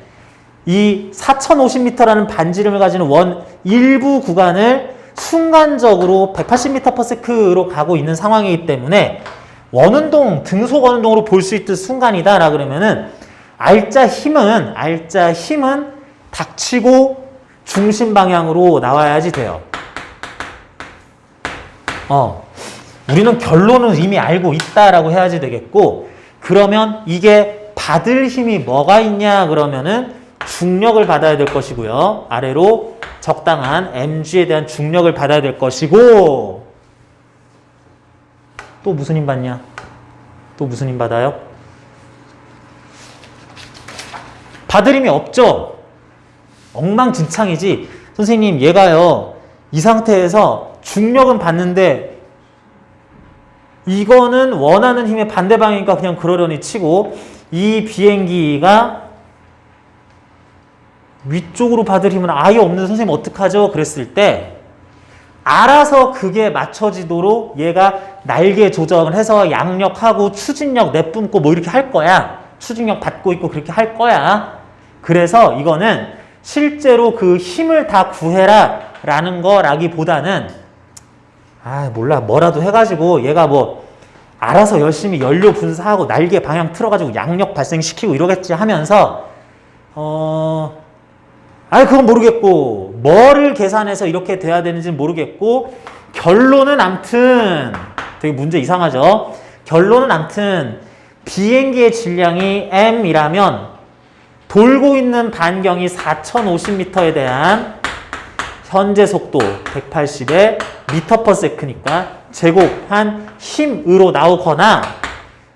Speaker 1: 이 4050m라는 반지름을 가지는 원 일부 구간을 순간적으로 180m/s로 가고 있는 상황이기 때문에 원운동, 등속 원운동으로 볼 수 있듯 순간이다 라 그러면은 알짜 힘은 닥치고 중심 방향으로 나와야지 돼요. 우리는 결론은 이미 알고 있다라고 해야지 되겠고, 그러면 이게 받을 힘이 뭐가 있냐 그러면은 중력을 받아야 될 것이고요. 아래로 적당한 mg에 대한 중력을 받아야 될 것이고, 또 무슨 힘 받냐? 또 무슨 힘 받아요? 받을 힘이 없죠? 엉망진창이지. 선생님, 얘가요, 이 상태에서 중력은 받는데 이거는 원하는 힘의 반대 방향이니까 그냥 그러려니 치고, 이 비행기가 위쪽으로 받을 힘은 아예 없는 선생님 어떡하죠? 그랬을 때 알아서 그게 맞춰지도록 얘가 날개 조정을 해서 양력하고 추진력 내뿜고 뭐 이렇게 할 거야. 추진력 받고 있고 그렇게 할 거야. 그래서 이거는 실제로 그 힘을 다 구해라 라는 거라기보다는 몰라, 뭐라도 해가지고 얘가 뭐 알아서 열심히 연료 분사하고 날개 방향 틀어가지고 양력 발생시키고 이러겠지 하면서 그건 모르겠고, 뭐를 계산해서 이렇게 돼야 되는지는 모르겠고, 결론은 암튼 되게 문제 이상하죠? 결론은 암튼 비행기의 질량이 m이라면 돌고 있는 반경이 4050m에 대한 현재 속도 180에 m/s니까 제곱한 힘으로 나오거나,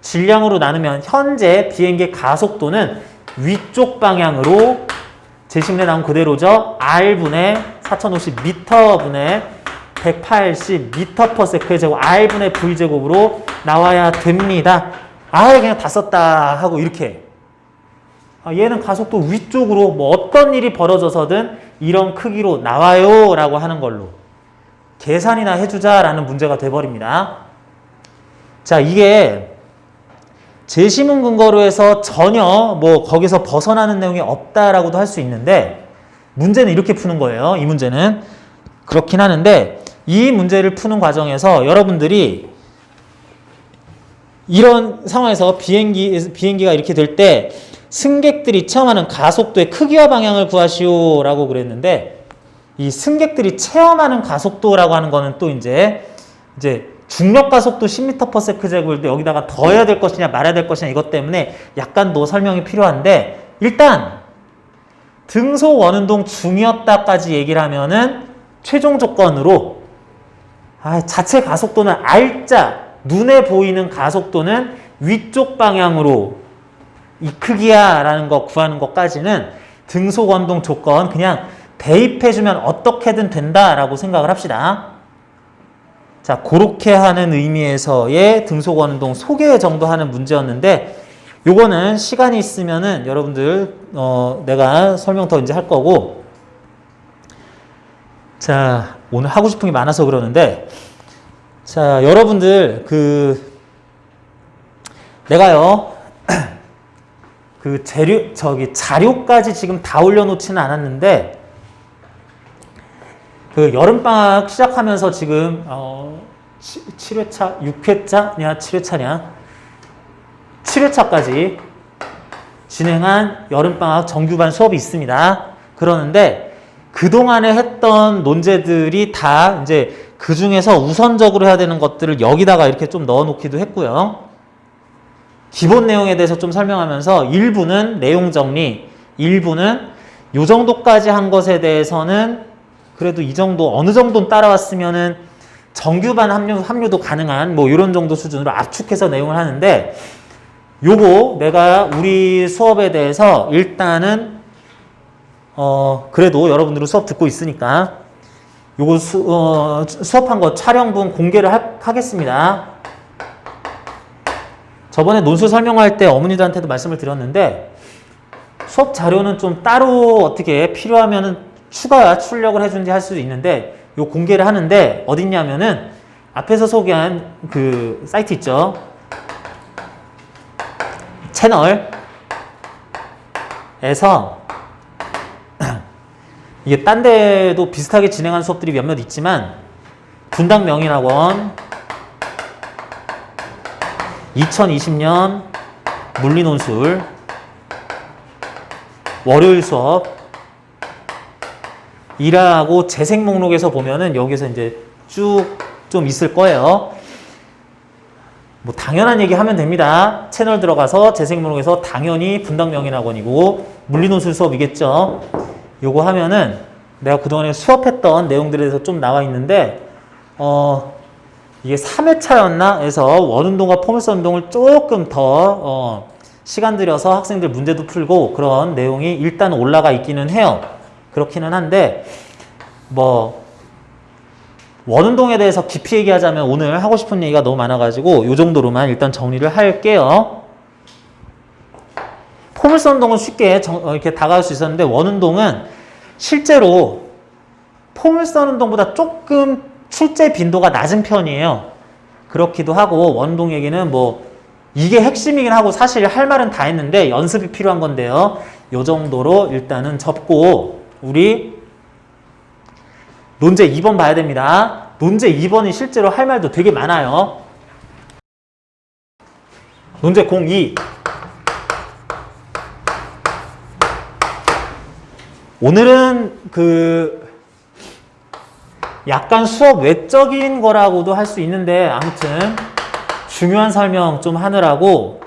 Speaker 1: 질량으로 나누면 현재 비행기의 가속도는 위쪽 방향으로 제식문에 나온 그대로죠. R분의 4050m분의 180m/s의 제곱 R분의 V제곱으로 나와야 됩니다. 그냥 다 썼다 하고 이렇게. 얘는 가속도 위쪽으로 뭐 어떤 일이 벌어져서든 이런 크기로 나와요 라고 하는 걸로 계산이나 해주자라는 문제가 돼버립니다. 자, 이게 제시문 근거로 해서 전혀 뭐 거기서 벗어나는 내용이 없다라고도 할 수 있는데, 문제는 이렇게 푸는 거예요. 이 문제는 그렇긴 하는데, 이 문제를 푸는 과정에서 여러분들이 이런 상황에서 비행기가 이렇게 될 때 승객들이 체험하는 가속도의 크기와 방향을 구하시오 라고 그랬는데, 이 승객들이 체험하는 가속도라고 하는 거는 또 이제 중력 가속도 10m/s 제곱일 때 여기다가 더해야 될 것이냐 말아야 될 것이냐 이것 때문에 약간 더 설명이 필요한데, 일단 등속 원운동 중이었다까지 얘기를 하면은 최종 조건으로 자체 가속도는 알짜 눈에 보이는 가속도는 위쪽 방향으로 이 크기야 라는 거 구하는 것까지는 등속 원동 조건 그냥 대입해주면 어떻게든 된다라고 생각을 합시다. 자, 그렇게 하는 의미에서의 등속 원운동 소개 정도 하는 문제였는데, 요거는 시간이 있으면은 여러분들 내가 설명 더 이제 할 거고, 자, 오늘 하고 싶은 게 많아서 그러는데, 자, 여러분들 내가요 자료까지 지금 다 올려놓지는 않았는데, 여름방학 시작하면서 지금 7회차, 6회차냐 7회차냐 7회차까지 진행한 여름방학 정규반 수업이 있습니다. 그러는데 그동안에 했던 논제들이 다 이제 그 중에서 우선적으로 해야 되는 것들을 여기다가 이렇게 좀 넣어놓기도 했고요. 기본 내용에 대해서 좀 설명하면서 일부는 내용 정리, 일부는 요 정도까지 한 것에 대해서는 그래도 이 정도 어느 정도는 따라왔으면은 정규반 합류도 가능한 뭐 이런 정도 수준으로 압축해서 내용을 하는데, 요거 내가 우리 수업에 대해서 일단은 그래도 여러분들은 수업 듣고 있으니까 요거 수업한 거 촬영분 공개를 하겠습니다. 저번에 논술 설명할 때 어머니들한테도 말씀을 드렸는데 수업 자료는 좀 따로 어떻게 필요하면은 추가 출력을 해준지 할 수도 있는데 요 공개를 하는데 어딨냐면은 앞에서 소개한 그 사이트 있죠. 채널에서 이게 딴 데도 비슷하게 진행하는 수업들이 몇몇 있지만 분당 명인학원 2020년 물리논술 월요일 수업 일하고 재생 목록에서 보면은 여기서 이제 쭉 좀 있을 거예요. 뭐 당연한 얘기 하면 됩니다. 채널 들어가서 재생 목록에서 당연히 분당 명인학원이고 물리논술 수업이겠죠. 요거 하면은 내가 그동안에 수업했던 내용들에 대해서 좀 나와 있는데 이게 3회차였나 해서 원운동과 포물선 운동을 조금 더 시간 들여서 학생들 문제도 풀고 그런 내용이 일단 올라가 있기는 해요. 그렇기는 한데 뭐 원운동에 대해서 깊이 얘기하자면 오늘 하고 싶은 얘기가 너무 많아가지고 이 정도로만 일단 정리를 할게요. 포물선 운동은 쉽게 이렇게 다가갈 수 있었는데 원운동은 실제로 포물선 운동보다 조금 출제 빈도가 낮은 편이에요. 그렇기도 하고 원운동 얘기는 뭐 이게 핵심이긴 하고 사실 할 말은 다 했는데 연습이 필요한 건데요. 이 정도로 일단은 접고 우리 논제 2번 봐야 됩니다. 논제 2번이 실제로 할 말도 되게 많아요. 논제 02. 오늘은 약간 수업 외적인 거라고도 할 수 있는데 아무튼 중요한 설명 좀 하느라고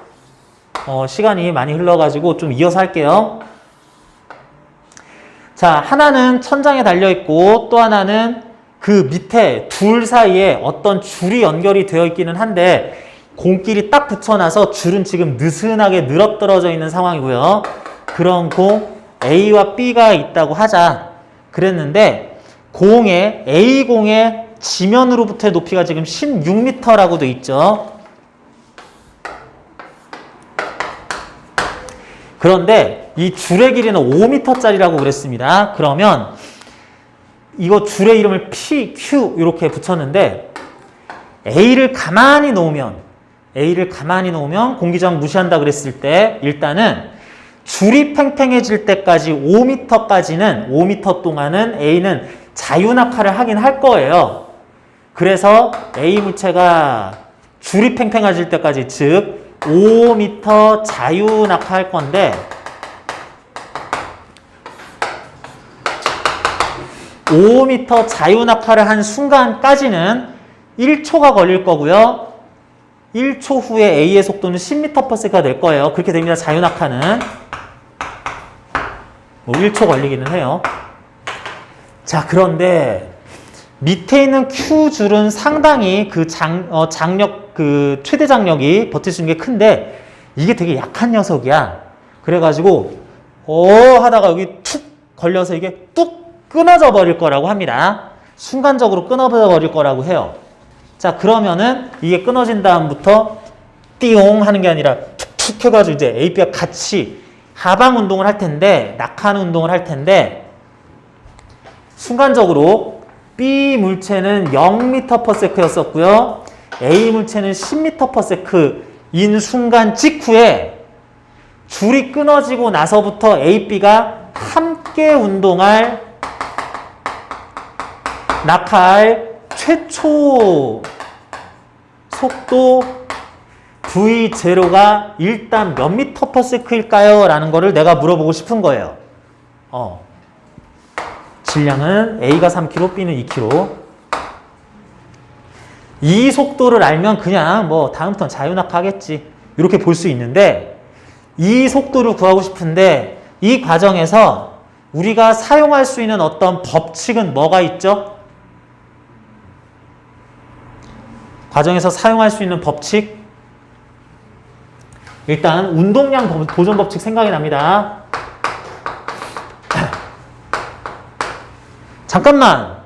Speaker 1: 시간이 많이 흘러가지고 좀 이어서 할게요. 자, 하나는 천장에 달려있고 또 하나는 그 밑에 둘 사이에 어떤 줄이 연결이 되어 있기는 한데 공끼리 딱 붙여놔서 줄은 지금 느슨하게 늘어떨어져 있는 상황이고요. 그런 공 A와 B가 있다고 하자. 그랬는데 A공의 지면으로부터의 높이가 지금 16m라고 돼 있죠. 그런데 이 줄의 길이는 5m짜리라고 그랬습니다. 그러면 이거 줄의 이름을 P, Q 이렇게 붙였는데 A를 가만히 놓으면 공기저항 무시한다 그랬을 때 일단은 줄이 팽팽해질 때까지 5m 동안은 A는 자유낙하를 하긴 할 거예요. 그래서 A 물체가 줄이 팽팽해질 때까지 즉 5m 자유낙하할 건데 5m 자유낙하를 한 순간까지는 1초가 걸릴 거고요. 1초 후에 A의 속도는 10m/s가 될 거예요. 그렇게 됩니다. 자유낙하는. 뭐 1초 걸리기는 해요. 자, 그런데 밑에 있는 Q줄은 상당히 그 장력, 그 최대 장력이 버틸 수 있는 게 큰데 이게 되게 약한 녀석이야. 그래가지고 하다가 여기 툭 걸려서 이게 뚝 끊어져 버릴 거라고 합니다. 순간적으로 끊어져 버릴 거라고 해요. 자, 그러면은 이게 끊어진 다음부터 띠용 하는 게 아니라 툭툭 해가지고 이제 A, B가 같이 하방 운동을 할 텐데 낙하하는 운동을 할 텐데 순간적으로 B 물체는 0m/s였었고요. A 물체는 10m/s인 순간 직후에 줄이 끊어지고 나서부터 A, B가 함께 운동할 낙하할 최초 속도 V0가 일단 몇 m/s일까요? 라는 거를 내가 물어보고 싶은 거예요. 질량은 A가 3kg, B는 2kg. 이 속도를 알면 그냥 뭐 다음부터는 자유낙하겠지. 이렇게 볼 수 있는데 이 속도를 구하고 싶은데 이 과정에서 우리가 사용할 수 있는 어떤 법칙은 뭐가 있죠? 과정에서 사용할 수 있는 법칙? 일단 운동량 보존 법칙 생각이 납니다. 잠깐만,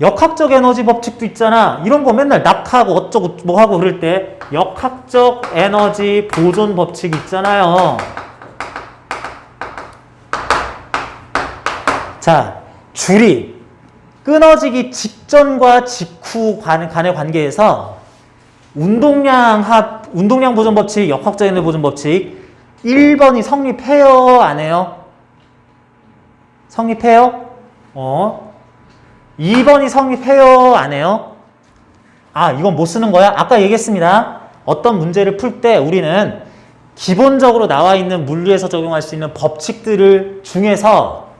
Speaker 1: 역학적 에너지 법칙도 있잖아. 이런 거 맨날 낙하고 어쩌고 뭐 하고 그럴 때 역학적 에너지 보존 법칙 있잖아요. 자, 줄이 끊어지기 직전과 직후 간의 관계에서 운동량 보존 법칙, 역학적 에너지 보존 법칙 1번이 성립해요? 안 해요? 성립해요? 2번이 성립해요? 안 해요? 아, 이건 못 쓰는 거야? 아까 얘기했습니다. 어떤 문제를 풀 때 우리는 기본적으로 나와 있는 물리에서 적용할 수 있는 법칙들을 중에서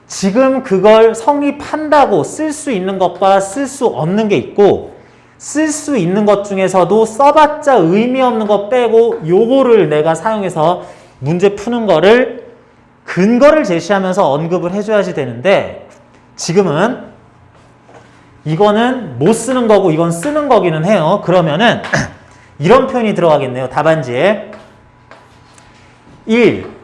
Speaker 1: 지금 그걸 성립한다고 쓸 수 있는 것과 쓸 수 없는 게 있고, 쓸 수 있는 것 중에서도 써봤자 의미 없는 거 빼고 요거를 내가 사용해서 문제 푸는 거를 근거를 제시하면서 언급을 해줘야지 되는데, 지금은 이거는 못 쓰는 거고 이건 쓰는 거기는 해요. 그러면은 이런 표현이 들어가겠네요. 답안지에 1.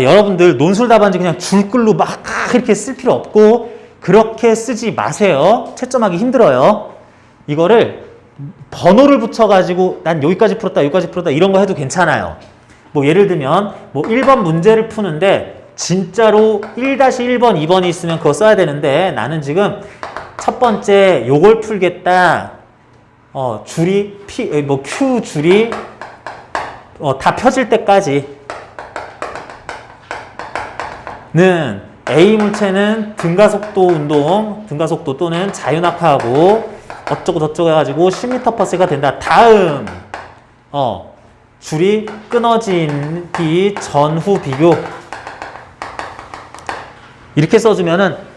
Speaker 1: 여러분들 논술 답안지 그냥 줄글로 막 이렇게 쓸 필요 없고 그렇게 쓰지 마세요. 채점하기 힘들어요. 이거를 번호를 붙여가지고 난 여기까지 풀었다 여기까지 풀었다 이런 거 해도 괜찮아요. 뭐 예를 들면 뭐 1번 문제를 푸는데 진짜로 1-1번 2번이 있으면 그거 써야 되는데 나는 지금 첫 번째 요걸 풀겠다. 줄이 Q 줄이 다 펴질 때까지는 A 물체는 등가속도 운동, 등가속도 또는 자유낙하하고 어쩌고 저쩌고 해가지고 10m/s가 된다. 다음 줄이 끊어진 뒤 전후 비교 이렇게 써주면은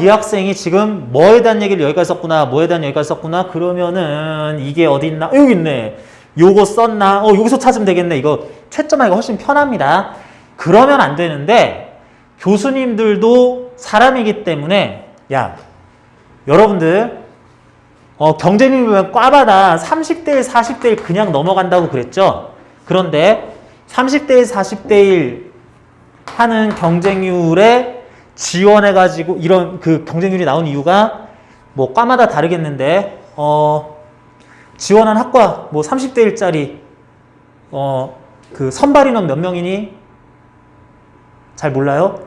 Speaker 1: 이 학생이 지금 뭐에 대한 얘기를 여기까지 썼구나, 뭐에 대한 여기까지 썼구나, 그러면은 이게 어디 있나? 여기 있네. 요거 썼나? 여기서 찾으면 되겠네. 이거 채점하기가 훨씬 편합니다. 그러면 안 되는데, 교수님들도 사람이기 때문에, 여러분들, 경쟁률 보면 과마다 30대1, 40대1 그냥 넘어간다고 그랬죠? 그런데 30대1, 40대1 하는 경쟁률에 지원해가지고 이런 그 경쟁률이 나온 이유가 뭐 과마다 다르겠는데 지원한 학과 뭐 30대 1짜리 그 선발 인원 몇 명이니? 잘 몰라요?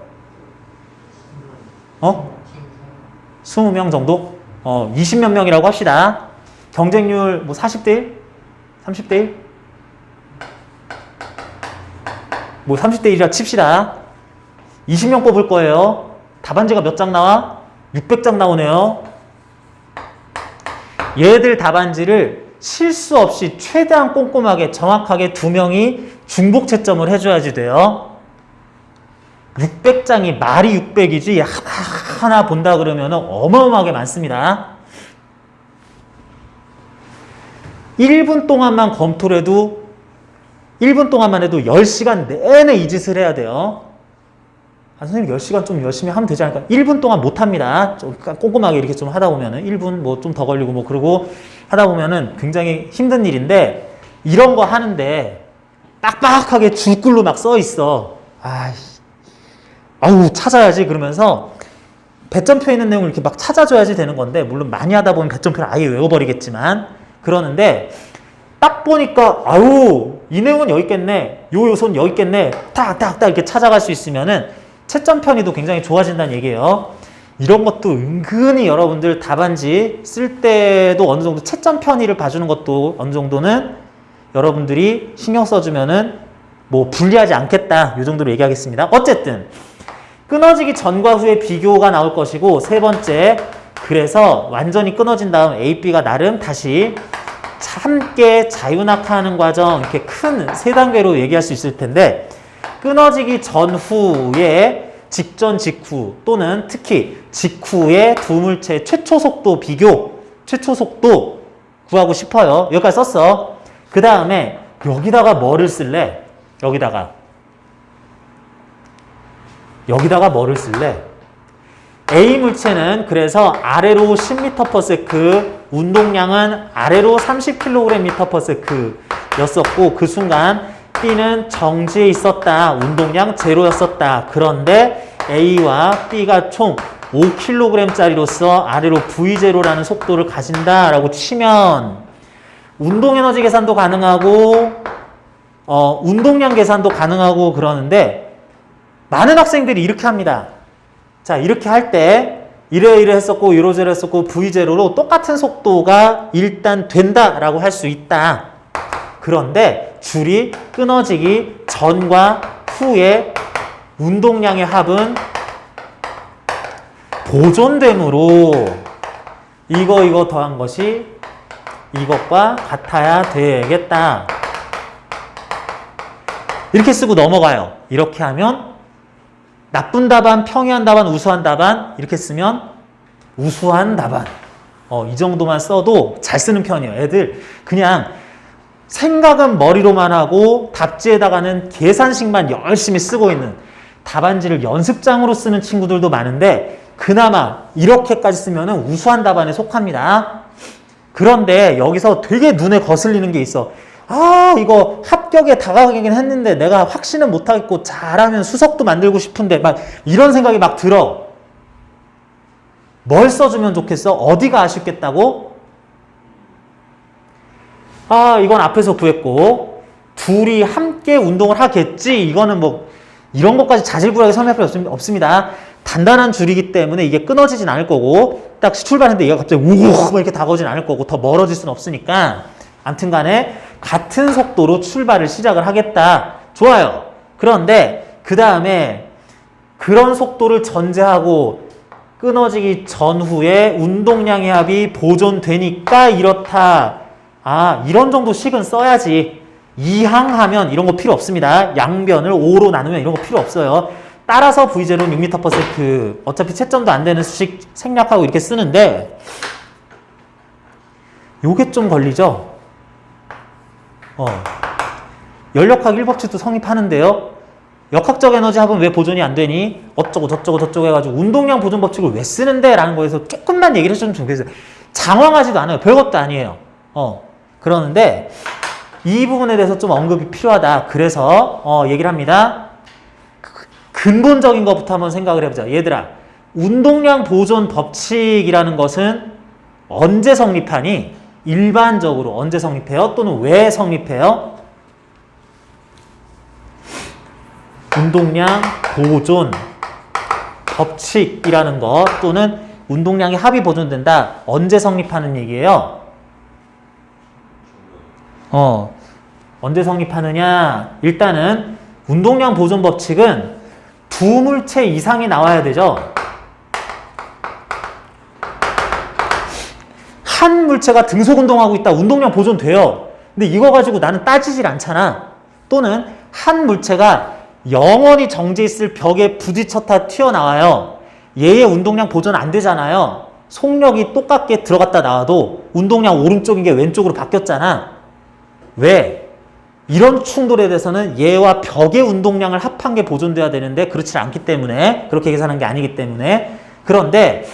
Speaker 1: 20명 정도? 20몇 명이라고 합시다. 경쟁률 뭐 40대 1? 30대 1? 뭐 30대 1이라 칩시다. 20명 뽑을 거예요. 답안지가 몇 장 나와? 600장 나오네요. 얘들 답안지를 실수 없이 최대한 꼼꼼하게 정확하게 2명이 중복 채점을 해줘야지 돼요. 600장이 말이 600이지 하나 본다 그러면 어마어마하게 많습니다. 1분 동안만 검토를 해도 1분 동안만 해도 10시간 내내 이 짓을 해야 돼요. 선생님 10시간 좀 열심히 하면 되지 않을까? 1분 동안 못 합니다. 좀 꼼꼼하게 이렇게 좀 하다 보면은 1분 뭐 좀 더 걸리고 뭐 그러고 하다 보면은 굉장히 힘든 일인데 이런 거 하는데 빡빡하게 줄글로 막 써 있어. 찾아야지 그러면서 배점표에 있는 내용을 이렇게 막 찾아줘야지 되는 건데 물론 많이 하다 보면 배점표를 아예 외워버리겠지만 그러는데 딱 보니까 이 내용은 여기 있겠네. 요 요소는 여기 있겠네. 딱 이렇게 찾아갈 수 있으면은 채점 편의도 굉장히 좋아진다는 얘기예요. 이런 것도 은근히 여러분들 답안지 쓸 때도 어느 정도 채점 편의를 봐주는 것도 어느 정도는 여러분들이 신경 써주면은 뭐 불리하지 않겠다. 이 정도로 얘기하겠습니다. 어쨌든 끊어지기 전과 후의 비교가 나올 것이고 세 번째 그래서 완전히 끊어진 다음 A, B가 나름 다시 함께 자유낙하하는 과정 이렇게 큰 세 단계로 얘기할 수 있을 텐데 끊어지기 전후에 직전 직후 또는 특히 직후의 두 물체의 최초 속도 비교 최초 속도 구하고 싶어요. 여기까지 썼어. 그 다음에 여기다가 뭐를 쓸래? 여기다가 뭐를 쓸래? A 물체는 그래서 아래로 10m/s 운동량은 아래로 30kg/s 였었고 그 순간 B는 정지해 있었다. 운동량 제로였었다. 그런데 A와 B가 총 5kg짜리로서 아래로 V0라는 속도를 가진다라고 치면 운동에너지 계산도 가능하고 운동량 계산도 가능하고 그러는데 많은 학생들이 이렇게 합니다. 자, 이렇게 할 때 이래 했었고 이러저러 했었고 V0로 똑같은 속도가 일단 된다라고 할 수 있다. 그런데 줄이 끊어지기 전과 후에 운동량의 합은 보존되므로 이거 더한 것이 이것과 같아야 되겠다. 이렇게 쓰고 넘어가요. 이렇게 하면 나쁜 답안, 평이한 답안, 우수한 답안 이렇게 쓰면 우수한 답안. 이 정도만 써도 잘 쓰는 편이에요. 애들 그냥 생각은 머리로만 하고 답지에다가는 계산식만 열심히 쓰고 있는 답안지를 연습장으로 쓰는 친구들도 많은데 그나마 이렇게까지 쓰면 우수한 답안에 속합니다. 그런데 여기서 되게 눈에 거슬리는 게 있어. 이거 합격에 다가가긴 했는데 내가 확신은 못하겠고 잘하면 수석도 만들고 싶은데 막 이런 생각이 막 들어. 뭘 써주면 좋겠어? 어디가 아쉽겠다고? 이건 앞에서 구했고 둘이 함께 운동을 하겠지. 이거는 뭐 이런 것까지 자질구레하게 설명할 필요 없습니다. 단단한 줄이기 때문에 이게 끊어지진 않을 거고 딱 출발했는데 얘가 갑자기 우욱 이렇게 다가오진 않을 거고 더 멀어질 수는 없으니까 아무튼 간에 같은 속도로 출발을 시작을 하겠다. 좋아요. 그런데 그 다음에 그런 속도를 전제하고 끊어지기 전후에 운동량의 합이 보존되니까 이렇다. 이런 정도 식은 써야지. 이항하면 이런 거 필요 없습니다. 양변을 5로 나누면 이런 거 필요 없어요. 따라서 V0는 6m/s 어차피 채점도 안 되는 수식 생략하고 이렇게 쓰는데 요게 좀 걸리죠? 연력학 1법칙도 성립하는데요. 역학적 에너지 합은 왜 보존이 안 되니? 어쩌고 저쩌고 해가지고 운동량 보존 법칙을 왜 쓰는데? 라는 거에서 조금만 얘기를 해주면 좋겠어요. 장황하지도 않아요. 별것도 아니에요. 그러는데 이 부분에 대해서 좀 언급이 필요하다. 그래서 얘기를 합니다. 근본적인 것부터 한번 생각을 해보자. 얘들아, 운동량 보존 법칙이라는 것은 언제 성립하니? 일반적으로 언제 성립해요? 또는 왜 성립해요? 운동량 보존 법칙이라는 것 또는 운동량의 합이 보존된다. 언제 성립하는 얘기예요? 언제 성립하느냐? 일단은 운동량 보존 법칙은 두 물체 이상이 나와야 되죠. 한 물체가 등속 운동하고 있다. 운동량 보존돼요. 근데 이거 가지고 나는 따지질 않잖아. 또는 한 물체가 영원히 정지해 있을 벽에 부딪혔다 튀어나와요. 얘의 운동량 보존 안 되잖아요. 속력이 똑같게 들어갔다 나와도 운동량 오른쪽인 게 왼쪽으로 바뀌었잖아. 왜? 이런 충돌에 대해서는 얘와 벽의 운동량을 합한 게 보존돼야 되는데 그렇지 않기 때문에 그렇게 계산한 게 아니기 때문에 그런데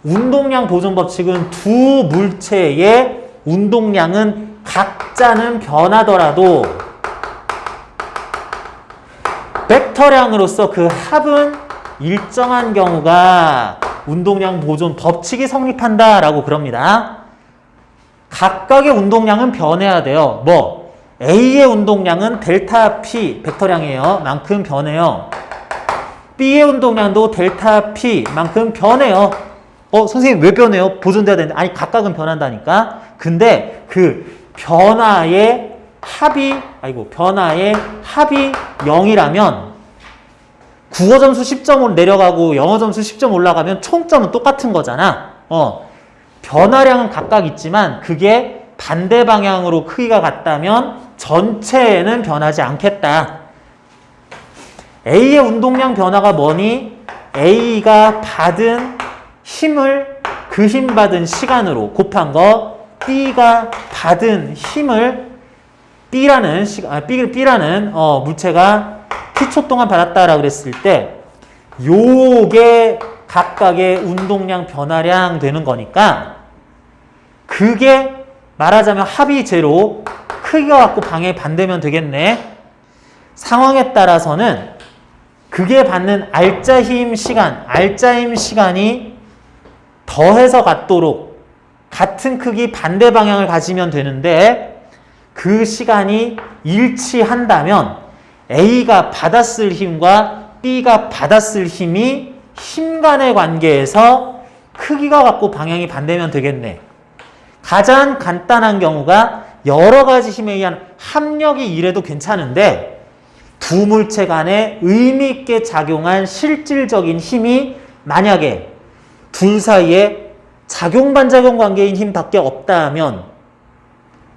Speaker 1: 운동량 보존 법칙은 두 물체의 운동량은 각자는 변하더라도 벡터량으로서 그 합은 일정한 경우가 운동량 보존 법칙이 성립한다라고 그럽니다. 각각의 운동량은 변해야 돼요. A의 운동량은 델타 P 벡터량이에요. 만큼 변해요. B의 운동량도 델타 P 만큼 변해요. 선생님 왜 변해요? 보존돼야 되는데. 아니 각각은 변한다니까. 근데 그 변화의 합이 0이라면 국어 점수 10점 내려가고 영어 점수 10점 올라가면 총점은 똑같은 거잖아. 변화량은 각각 있지만 그게 반대 방향으로 크기가 같다면 전체에는 변하지 않겠다. A의 운동량 변화가 뭐니? A가 받은 힘을 그 힘 받은 시간으로 곱한 거 B가 받은 힘을 B라는 물체가 T초 동안 받았다라고 그랬을 때 요게 각각의 운동량 변화량 되는 거니까 그게 말하자면 합이 제로 크기가 갖고 방향이 반대면 되겠네. 상황에 따라서는 그게 받는 알짜 힘 시간이 더해서 같도록 같은 크기 반대 방향을 가지면 되는데 그 시간이 일치한다면 A가 받았을 힘과 B가 받았을 힘이 힘 간의 관계에서 크기가 같고 방향이 반대면 되겠네. 가장 간단한 경우가 여러 가지 힘에 의한 합력이 이래도 괜찮은데 두 물체 간에 의미 있게 작용한 실질적인 힘이 만약에 둘 사이에 작용-반작용 관계인 힘밖에 없다면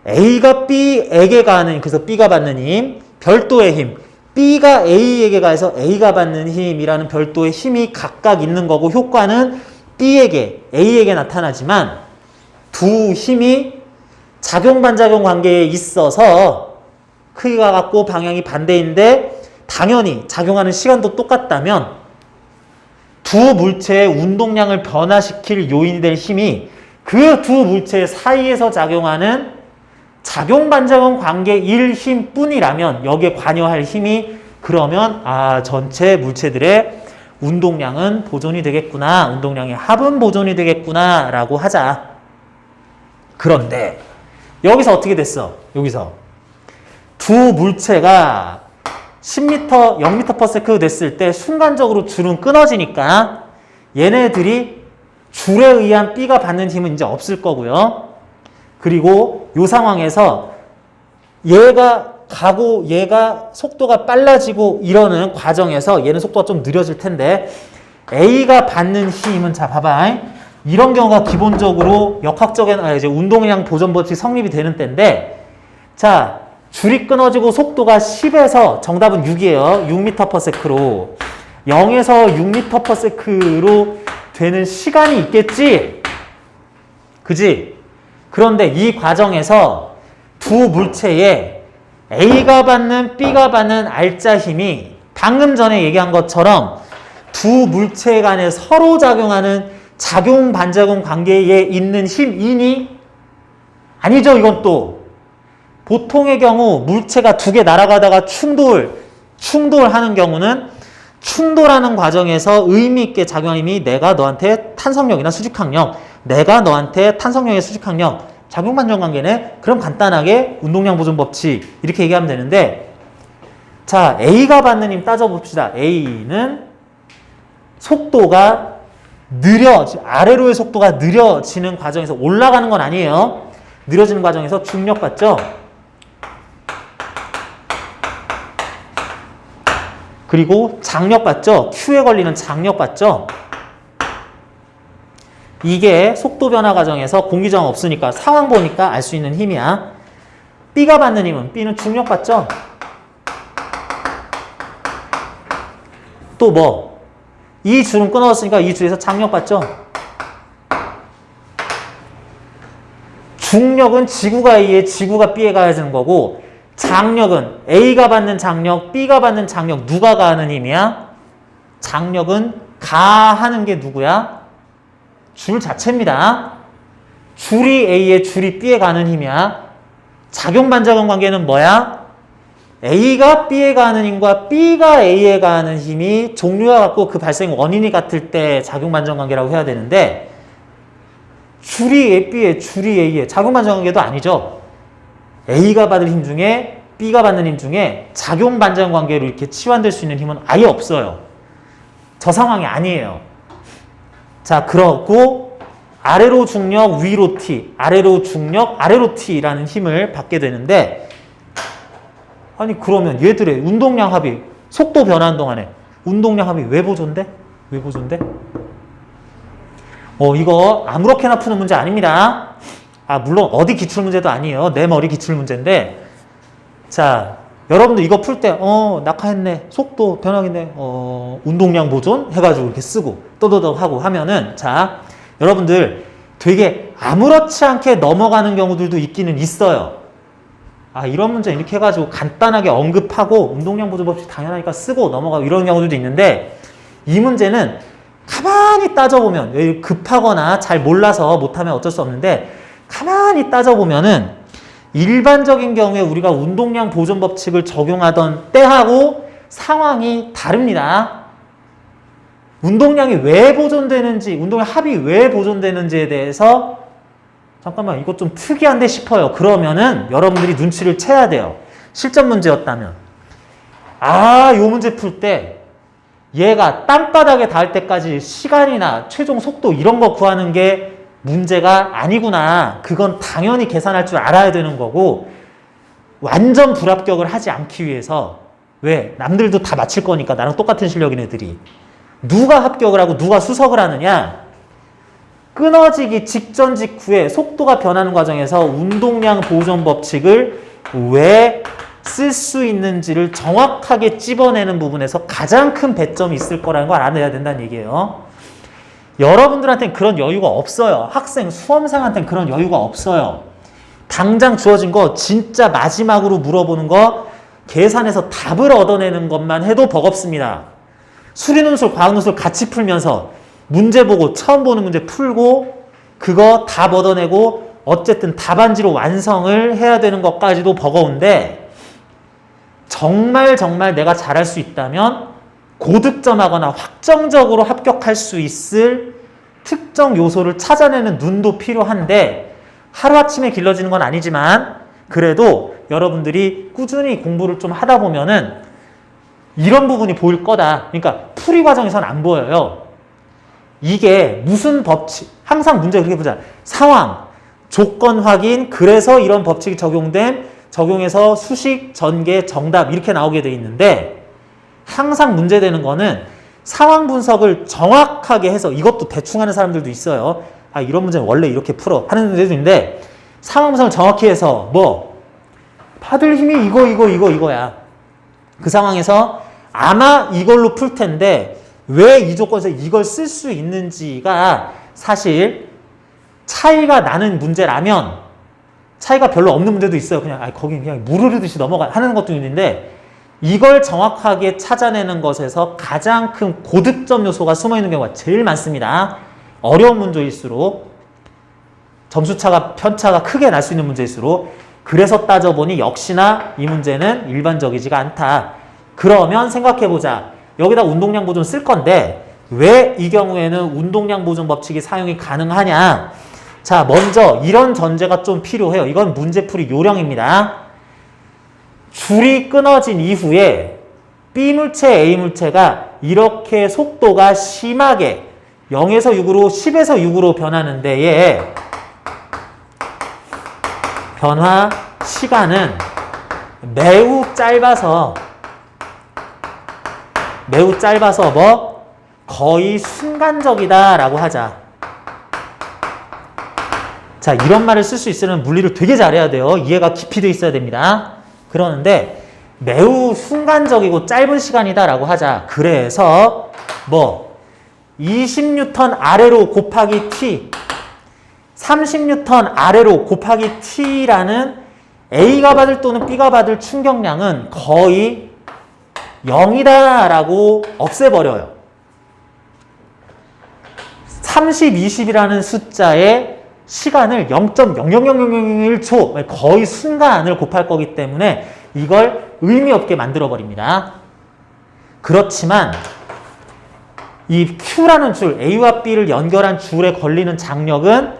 Speaker 1: A가 B에게 가하는, 그래서 B가 받는 힘, 별도의 힘, B가 A에게 가해서 A가 받는 힘이라는 별도의 힘이 각각 있는 거고 효과는 B에게, A에게 나타나지만 두 힘이 작용-반작용 관계에 있어서 크기가 같고 방향이 반대인데 당연히 작용하는 시간도 똑같다면 두 물체의 운동량을 변화시킬 요인이 될 힘이 그 두 물체 사이에서 작용하는 작용-반작용 관계일 힘뿐이라면 여기에 관여할 힘이 그러면 전체 물체들의 운동량은 보존이 되겠구나. 운동량의 합은 보존이 되겠구나 라고 하자. 그런데 여기서 어떻게 됐어? 여기서 두 물체가 10m, 0m/s 됐을 때 순간적으로 줄은 끊어지니까 얘네들이 줄에 의한 B가 받는 힘은 이제 없을 거고요. 그리고 이 상황에서 얘가 가고 얘가 속도가 빨라지고 이러는 과정에서 얘는 속도가 좀 느려질 텐데 A가 받는 힘은 자 봐봐. 이런 경우가 기본적으로 역학적인 이제 운동량 보존 법칙 성립이 되는 때인데 자 줄이 끊어지고 속도가 10에서 정답은 6이에요. 6m/s로 0에서 6m/s로 되는 시간이 있겠지? 그지? 그런데 이 과정에서 두 물체에 A가 받는 B가 받는 알짜 힘이 방금 전에 얘기한 것처럼 두 물체 간에 서로 작용하는 작용-반작용 관계에 있는 힘이니? 아니죠. 이건 또 보통의 경우 물체가 두 개 날아가다가 충돌하는 경우는 충돌하는 과정에서 의미 있게 작용하는 힘이 내가 너한테 탄성력이나 수직항력, 내가 너한테 탄성력의 수직항력, 작용-반작용 관계네. 그럼 간단하게 운동량 보존 법칙 이렇게 얘기하면 되는데 자 A가 받는 힘 따져봅시다. A는 속도가 아래로의 속도가 느려지는 과정에서 올라가는 건 아니에요. 느려지는 과정에서 중력 받죠? 그리고 장력 받죠? Q에 걸리는 장력 받죠? 이게 속도 변화 과정에서 공기저항 없으니까 상황 보니까 알 수 있는 힘이야. B가 받는 힘은 B는 중력 받죠? 또 뭐? 이 줄은 끊어졌으니까 이 줄에서 장력 받죠? 중력은 지구가 A에 지구가 B에 가해지는 거고 장력은 A가 받는 장력, B가 받는 장력 누가 가하는 힘이야? 장력은 가하는 게 누구야? 줄 자체입니다. 줄이 A에 줄이 B에 가는 힘이야. 작용-반작용 관계는 뭐야? A가 B에 가는 힘과 B가 A에 가는 힘이 종류가 같고 그 발생 원인이 같을 때 작용-반작용 관계라고 해야 되는데 줄이 B에 줄이 A에 작용-반작용 관계도 아니죠. A가 받을 힘 중에 B가 받는 힘 중에 작용-반작용 관계로 이렇게 치환될 수 있는 힘은 아예 없어요. 저 상황이 아니에요. 자, 그렇고 아래로 중력, 위로 T, 아래로 중력, 아래로 T라는 힘을 받게 되는데 아니 그러면 얘들의 운동량 합이 속도 변화하는 동안에 운동량 합이 왜 보존돼? 왜 보존돼? 이거 아무렇게나 푸는 문제 아닙니다. 물론 어디 기출문제도 아니에요. 내 머리 기출문제인데 자 여러분들 이거 풀 때 낙하했네, 속도 변화겠네, 운동량 보존 해가지고 이렇게 쓰고 떠더덕 하고 하면은 자 여러분들 되게 아무렇지 않게 넘어가는 경우들도 있기는 있어요. 이런 문제 이렇게 해가지고 간단하게 언급하고 운동량 보존 법칙 당연하니까 쓰고 넘어가고 이런 경우들도 있는데 이 문제는 가만히 따져보면 급하거나 잘 몰라서 못하면 어쩔 수 없는데 가만히 따져보면은 일반적인 경우에 우리가 운동량 보존 법칙을 적용하던 때하고 상황이 다릅니다. 운동량이 왜 보존되는지, 운동량 합이 왜 보존되는지에 대해서 잠깐만 이거 좀 특이한데 싶어요. 그러면은 여러분들이 눈치를 채야 돼요. 실전 문제였다면. 요 문제 풀 때 얘가 땅바닥에 닿을 때까지 시간이나 최종 속도 이런 거 구하는 게 문제가 아니구나. 그건 당연히 계산할 줄 알아야 되는 거고 완전 불합격을 하지 않기 위해서 왜? 남들도 다 맞힐 거니까 나랑 똑같은 실력인 애들이 누가 합격을 하고 누가 수석을 하느냐? 끊어지기 직전 직후에 속도가 변하는 과정에서 운동량 보존 법칙을 왜 쓸 수 있는지를 정확하게 찝어내는 부분에서 가장 큰 배점이 있을 거라는 걸 알아내야 된다는 얘기예요. 여러분들한테는 그런 여유가 없어요. 학생, 수험생한테는 그런 여유가 없어요. 당장 주어진 거 진짜 마지막으로 물어보는 거 계산해서 답을 얻어내는 것만 해도 버겁습니다. 수리논술, 과학논술 같이 풀면서 문제 보고 처음 보는 문제 풀고 그거 답 얻어내고 어쨌든 답안지로 완성을 해야 되는 것까지도 버거운데 정말 내가 잘할 수 있다면 고득점하거나 확정적으로 합격할 수 있을 특정 요소를 찾아내는 눈도 필요한데 하루아침에 길러지는 건 아니지만 그래도 여러분들이 꾸준히 공부를 좀 하다 보면은 이런 부분이 보일 거다. 그러니까 풀이 과정에서는 안 보여요. 이게 무슨 법칙, 항상 문제 그렇게 보자. 상황, 조건 확인, 그래서 이런 법칙이 적용해서 수식, 전개, 정답 이렇게 나오게 돼 있는데 항상 문제되는 거는 상황 분석을 정확하게 해서 이것도 대충 하는 사람들도 있어요. 이런 문제는 원래 이렇게 풀어 하는 문제도 있는데 상황 분석을 정확히 해서 받을 힘이 이거야. 그 상황에서 아마 이걸로 풀 텐데 왜 이 조건에서 이걸 쓸 수 있는지가 사실 차이가 나는 문제라면 차이가 별로 없는 문제도 있어요. 거긴 그냥 물 흐르듯이 하는 것도 있는데 이걸 정확하게 찾아내는 것에서 가장 큰 고득점 요소가 숨어있는 경우가 제일 많습니다. 어려운 문제일수록 점수차가 편차가 크게 날 수 있는 문제일수록 그래서 따져보니 역시나 이 문제는 일반적이지가 않다. 그러면 생각해보자. 여기다 운동량 보존 쓸 건데 왜 이 경우에는 운동량 보존 법칙이 사용이 가능하냐? 자, 먼저 이런 전제가 좀 필요해요. 이건 문제풀이 요령입니다. 줄이 끊어진 이후에 B물체, A물체가 이렇게 속도가 심하게 0에서 6으로 10에서 6으로 변하는 데에 변화 시간은 매우 짧아서 거의 순간적이다라고 하자. 자, 이런 말을 쓸 수 있으면 물리를 되게 잘해야 돼요. 이해가 깊이 돼 있어야 됩니다. 그러는데 매우 순간적이고 짧은 시간이다라고 하자. 그래서 20N 아래로 곱하기 T, 30N 아래로 곱하기 T라는 A가 받을 또는 B가 받을 충격량은 거의 0이다라고 없애버려요. 30, 20이라는 숫자의 시간을 0.00001초 거의 순간을 곱할 거기 때문에 이걸 의미 없게 만들어버립니다. 그렇지만 이 Q라는 줄, A와 B를 연결한 줄에 걸리는 장력은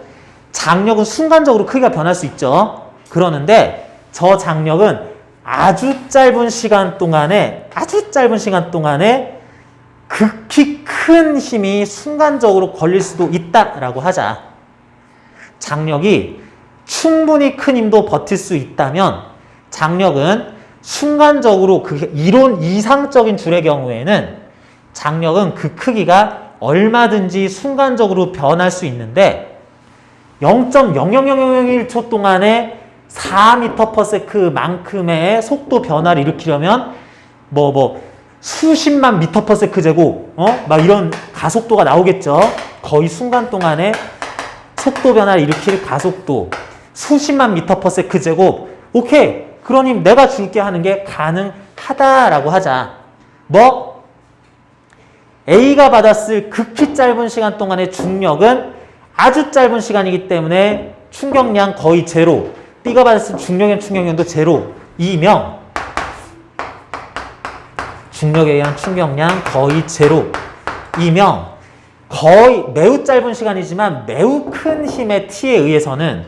Speaker 1: 순간적으로 크기가 변할 수 있죠. 그러는데 저 장력은 아주 짧은 시간 동안에 극히 큰 힘이 순간적으로 걸릴 수도 있다라고 하자. 장력이 충분히 큰 힘도 버틸 수 있다면 장력은 순간적으로 그 이론 이상적인 줄의 경우에는 장력은 그 크기가 얼마든지 순간적으로 변할 수 있는데 0.00001초 동안에 4m/s만큼의 속도 변화를 일으키려면 수십만 m/s 제곱 막 이런 가속도가 나오겠죠. 거의 순간 동안에 속도 변화를 일으킬 가속도 수십만 m/s 제곱. 오케이. 그러니 내가 줄게 하는 게 가능하다라고 하자. A가 받았을 극히 짧은 시간 동안의 중력은 아주 짧은 시간이기 때문에 충격량 거의 제로. B가 받았을 중력의 충격량도 제로이명 중력에 의한 충격량 거의 제로이명 거의 매우 짧은 시간이지만 매우 큰 힘의 T에 의해서는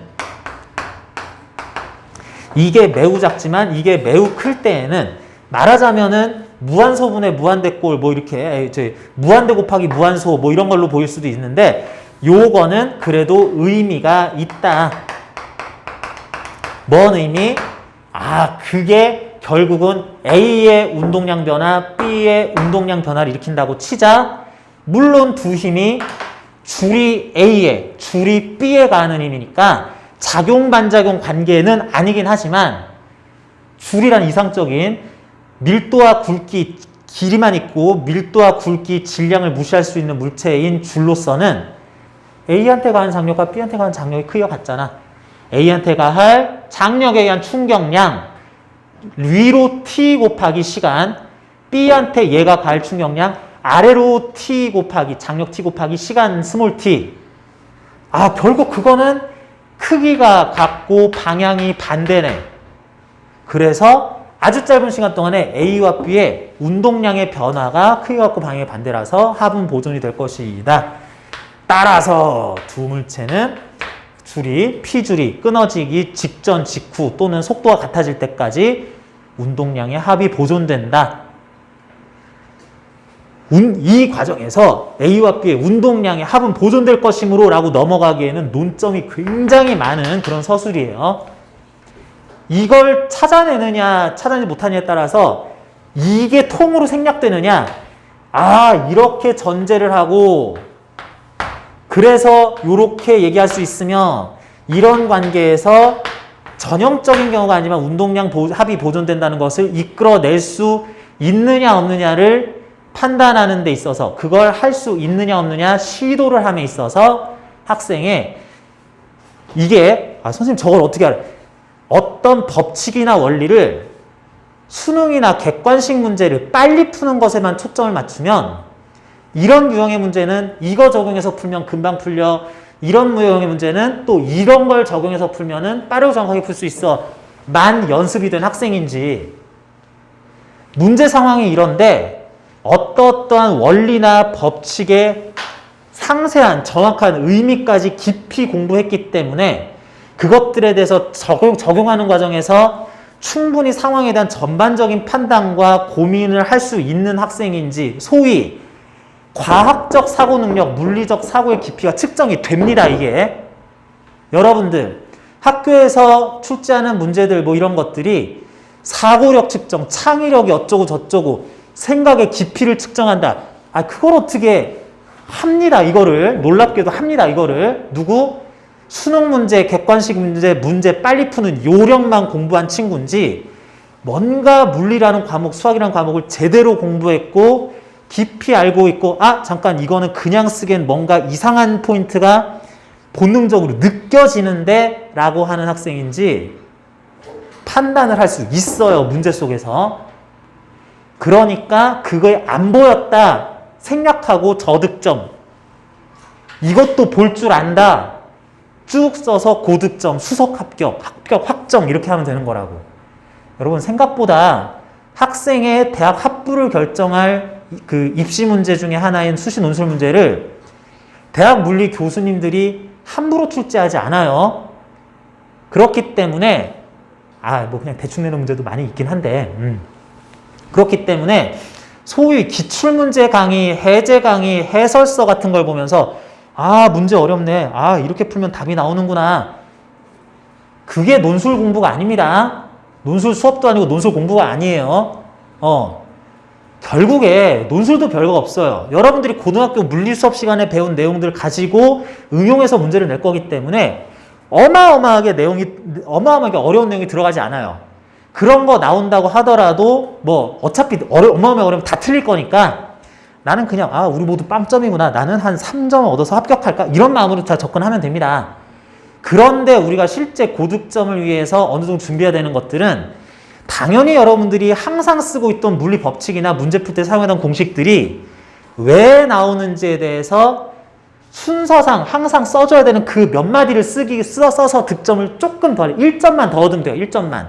Speaker 1: 이게 매우 작지만 이게 매우 클 때에는 말하자면은 무한소분의 무한대꼴 뭐 이렇게 무한대 곱하기 무한소 뭐 이런 걸로 보일 수도 있는데 요거는 그래도 의미가 있다. 뭔 의미? 그게 결국은 A의 운동량 변화, B의 운동량 변화를 일으킨다고 치자 물론 두 힘이 줄이 A에, 줄이 B에 가하는 힘이니까 작용-반작용 관계는 아니긴 하지만 줄이란 이상적인 밀도와 굵기, 길이만 있고 밀도와 굵기, 질량을 무시할 수 있는 물체인 줄로서는 A한테 가한 장력과 B한테 가한 장력이 크기가 같잖아. A한테 가할 장력에 의한 충격량 위로 T 곱하기 시간, B한테 얘가 가할 충격량 아래로 T 곱하기 장력 T 곱하기 시간 스몰 t. 결국 그거는 크기가 같고 방향이 반대네. 그래서 아주 짧은 시간 동안에 A와 B의 운동량의 변화가 크기가 같고 방향이 반대라서 합은 보존이 될 것이다. 따라서 두 물체는 줄이 P줄이 끊어지기 직전 직후 또는 속도가 같아질 때까지 운동량의 합이 보존된다. 이 과정에서 A와 B의 운동량의 합은 보존될 것이므로 라고 넘어가기에는 논점이 굉장히 많은 그런 서술이에요. 이걸 찾아내느냐 찾아내지 못하느냐에 따라서 이게 통으로 생략되느냐 이렇게 전제를 하고 그래서 이렇게 얘기할 수 있으며 이런 관계에서 전형적인 경우가 아니지만 운동량 합이 보존된다는 것을 이끌어낼 수 있느냐 없느냐를 판단하는 데 있어서 그걸 할 수 있느냐 없느냐 시도를 함에 있어서 학생의 이게 선생님 저걸 어떻게 알아요? 어떤 법칙이나 원리를 수능이나 객관식 문제를 빨리 푸는 것에만 초점을 맞추면 이런 유형의 문제는 이거 적용해서 풀면 금방 풀려. 이런 유형의 문제는 또 이런 걸 적용해서 풀면은 빠르고 정확하게 풀 수 있어. 만 연습이 된 학생인지 문제 상황이 이런데 어떠한 원리나 법칙의 상세한 정확한 의미까지 깊이 공부했기 때문에 그것들에 대해서 적용하는 과정에서 충분히 상황에 대한 전반적인 판단과 고민을 할 수 있는 학생인지 소위 과학적 사고 능력, 물리적 사고의 깊이가 측정이 됩니다. 이게 여러분들 학교에서 출제하는 문제들 뭐 이런 것들이 사고력 측정, 창의력이 어쩌고 저쩌고 생각의 깊이를 측정한다. 그걸 어떻게 합니다. 이거를 놀랍게도 합니다. 이거를 누구? 수능 문제, 객관식 문제 빨리 푸는 요령만 공부한 친구인지 뭔가 물리라는 과목, 수학이라는 과목을 제대로 공부했고 깊이 알고 있고 잠깐 이거는 그냥 쓰기엔 뭔가 이상한 포인트가 본능적으로 느껴지는데 라고 하는 학생인지 판단을 할 수 있어요. 문제 속에서. 그러니까 그거에 안 보였다 생략하고 저득점 이것도 볼 줄 안다 쭉 써서 고득점, 수석 합격, 합격 확정 이렇게 하면 되는 거라고. 여러분 생각보다 학생의 대학 합부를 결정할 그 입시 문제 중에 하나인 수시 논술 문제를 대학 물리 교수님들이 함부로 출제하지 않아요. 그렇기 때문에 뭐 그냥 대충 내는 문제도 많이 있긴 한데 그렇기 때문에 소위 기출문제 강의, 해제 강의, 해설서 같은 걸 보면서 문제 어렵네. 이렇게 풀면 답이 나오는구나. 그게 논술 공부가 아닙니다. 논술 수업도 아니고 논술 공부가 아니에요. 결국에 논술도 별거 없어요. 여러분들이 고등학교 물리 수업 시간에 배운 내용들을 가지고 응용해서 문제를 낼 거기 때문에 어마어마하게 어려운 내용이 들어가지 않아요. 그런 거 나온다고 하더라도 어차피 어마어마하게 어려우면 다 틀릴 거니까 나는 그냥 우리 모두 빵점이구나. 나는 한 3점 얻어서 합격할까? 이런 마음으로 다 접근하면 됩니다. 그런데 우리가 실제 고득점을 위해서 어느 정도 준비해야 되는 것들은 당연히 여러분들이 항상 쓰고 있던 물리 법칙이나 문제 풀 때 사용하던 공식들이 왜 나오는지에 대해서 순서상 항상 써줘야 되는 그 몇 마디를 써서 득점을 조금 더 1점만 더 얻으면 돼요. 1점만.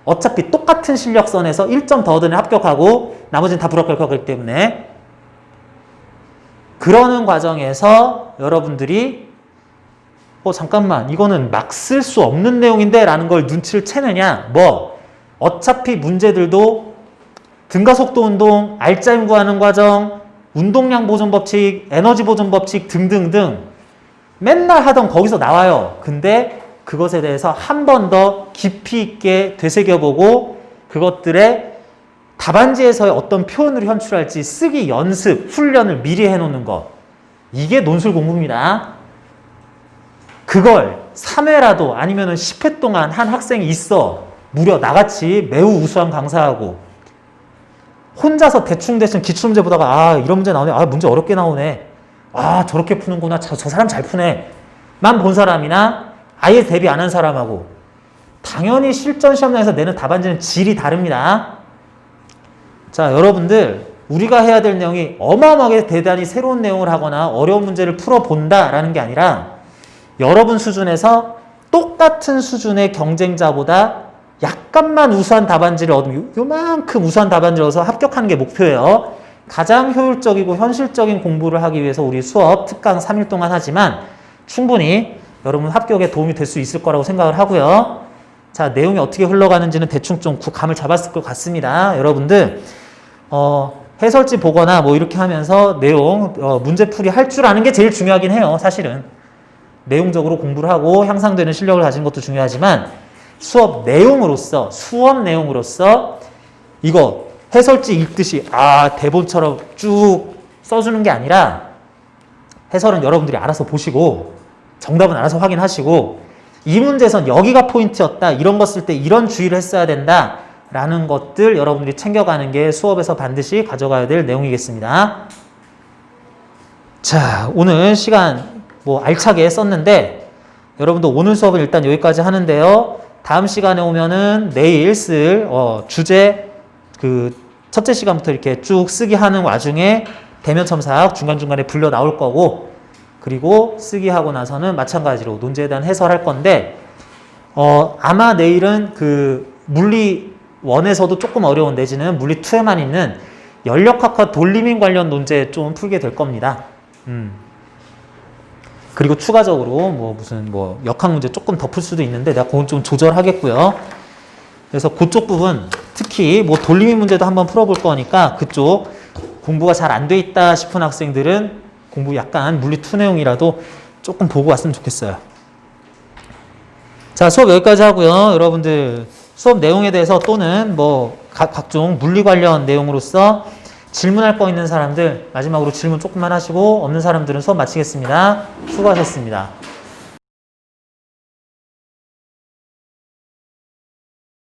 Speaker 1: 어차피 똑같은 실력선에서 1점 더 얻으면 합격하고 나머지는 다 불합격할 거기 때문에 그러는 과정에서 여러분들이 잠깐만 이거는 막 쓸 수 없는 내용인데 라는 걸 눈치를 채느냐 어차피 문제들도 등가속도 운동, 알짜임 구하는 과정, 운동량 보존 법칙, 에너지 보존 법칙 등등등 맨날 하던 거기서 나와요. 근데 그것에 대해서 한 번 더 깊이 있게 되새겨보고 그것들의 답안지에서의 어떤 표현을 현출할지 쓰기 연습, 훈련을 미리 해놓는 것. 이게 논술 공부입니다. 그걸 3회라도 아니면 10회 동안 한 학생이 있어. 무려 나같이 매우 우수한 강사하고 혼자서 대충 기출문제 보다가 이런 문제 나오네. 문제 어렵게 나오네. 저렇게 푸는구나. 저 사람 잘 푸네. 만 본 사람이나 아예 대비 안 한 사람하고 당연히 실전 시험장에서 내는 답안지는 질이 다릅니다. 자, 여러분들 우리가 해야 될 내용이 어마어마하게 대단히 새로운 내용을 하거나 어려운 문제를 풀어본다라는 게 아니라 여러분 수준에서 똑같은 수준의 경쟁자보다 약간만 우수한 답안지를 얻으면 요만큼 우수한 답안지를 얻어서 합격하는 게 목표예요. 가장 효율적이고 현실적인 공부를 하기 위해서 우리 수업 특강 3일 동안 하지만 충분히 여러분 합격에 도움이 될 수 있을 거라고 생각을 하고요. 자, 내용이 어떻게 흘러가는지는 대충 좀 감을 잡았을 것 같습니다. 여러분들 해설지 보거나 이렇게 하면서 내용 문제풀이 할 줄 아는 게 제일 중요하긴 해요. 사실은 내용적으로 공부를 하고 향상되는 실력을 가지는 것도 중요하지만 수업 내용으로서 이거 해설지 읽듯이 대본처럼 쭉 써주는 게 아니라 해설은 여러분들이 알아서 보시고 정답은 알아서 확인하시고 이 문제에선 여기가 포인트였다. 이런 거 쓸 때 이런 주의를 했어야 된다. 라는 것들 여러분들이 챙겨가는 게 수업에서 반드시 가져가야 될 내용이겠습니다. 자, 오늘 시간 알차게 썼는데 여러분도 오늘 수업은 일단 여기까지 하는데요. 다음 시간에 오면은 내일 쓸 주제 첫째 시간부터 이렇게 쭉 쓰기 하는 와중에 대면 첨삭 중간중간에 불려 나올 거고 그리고 쓰기 하고 나서는 마찬가지로 논제에 대한 해설할 건데 아마 내일은 물리 1에서도 조금 어려운 내지는 물리 2에만 있는 연력학과 돌림인 관련 논제 좀 풀게 될 겁니다. 그리고 추가적으로 무슨 역학 문제 조금 더 풀 수도 있는데 내가 그건 좀 조절하겠고요. 그래서 그쪽 부분 특히 돌림인 문제도 한번 풀어볼 거니까 그쪽 공부가 잘 안 돼 있다 싶은 학생들은 공부 약간 물리 2 내용이라도 조금 보고 왔으면 좋겠어요. 자, 수업 여기까지 하고요. 여러분들 수업 내용에 대해서 또는 각종 물리 관련 내용으로서 질문할 거 있는 사람들 마지막으로 질문 조금만 하시고 없는 사람들은 수업 마치겠습니다. 수고하셨습니다.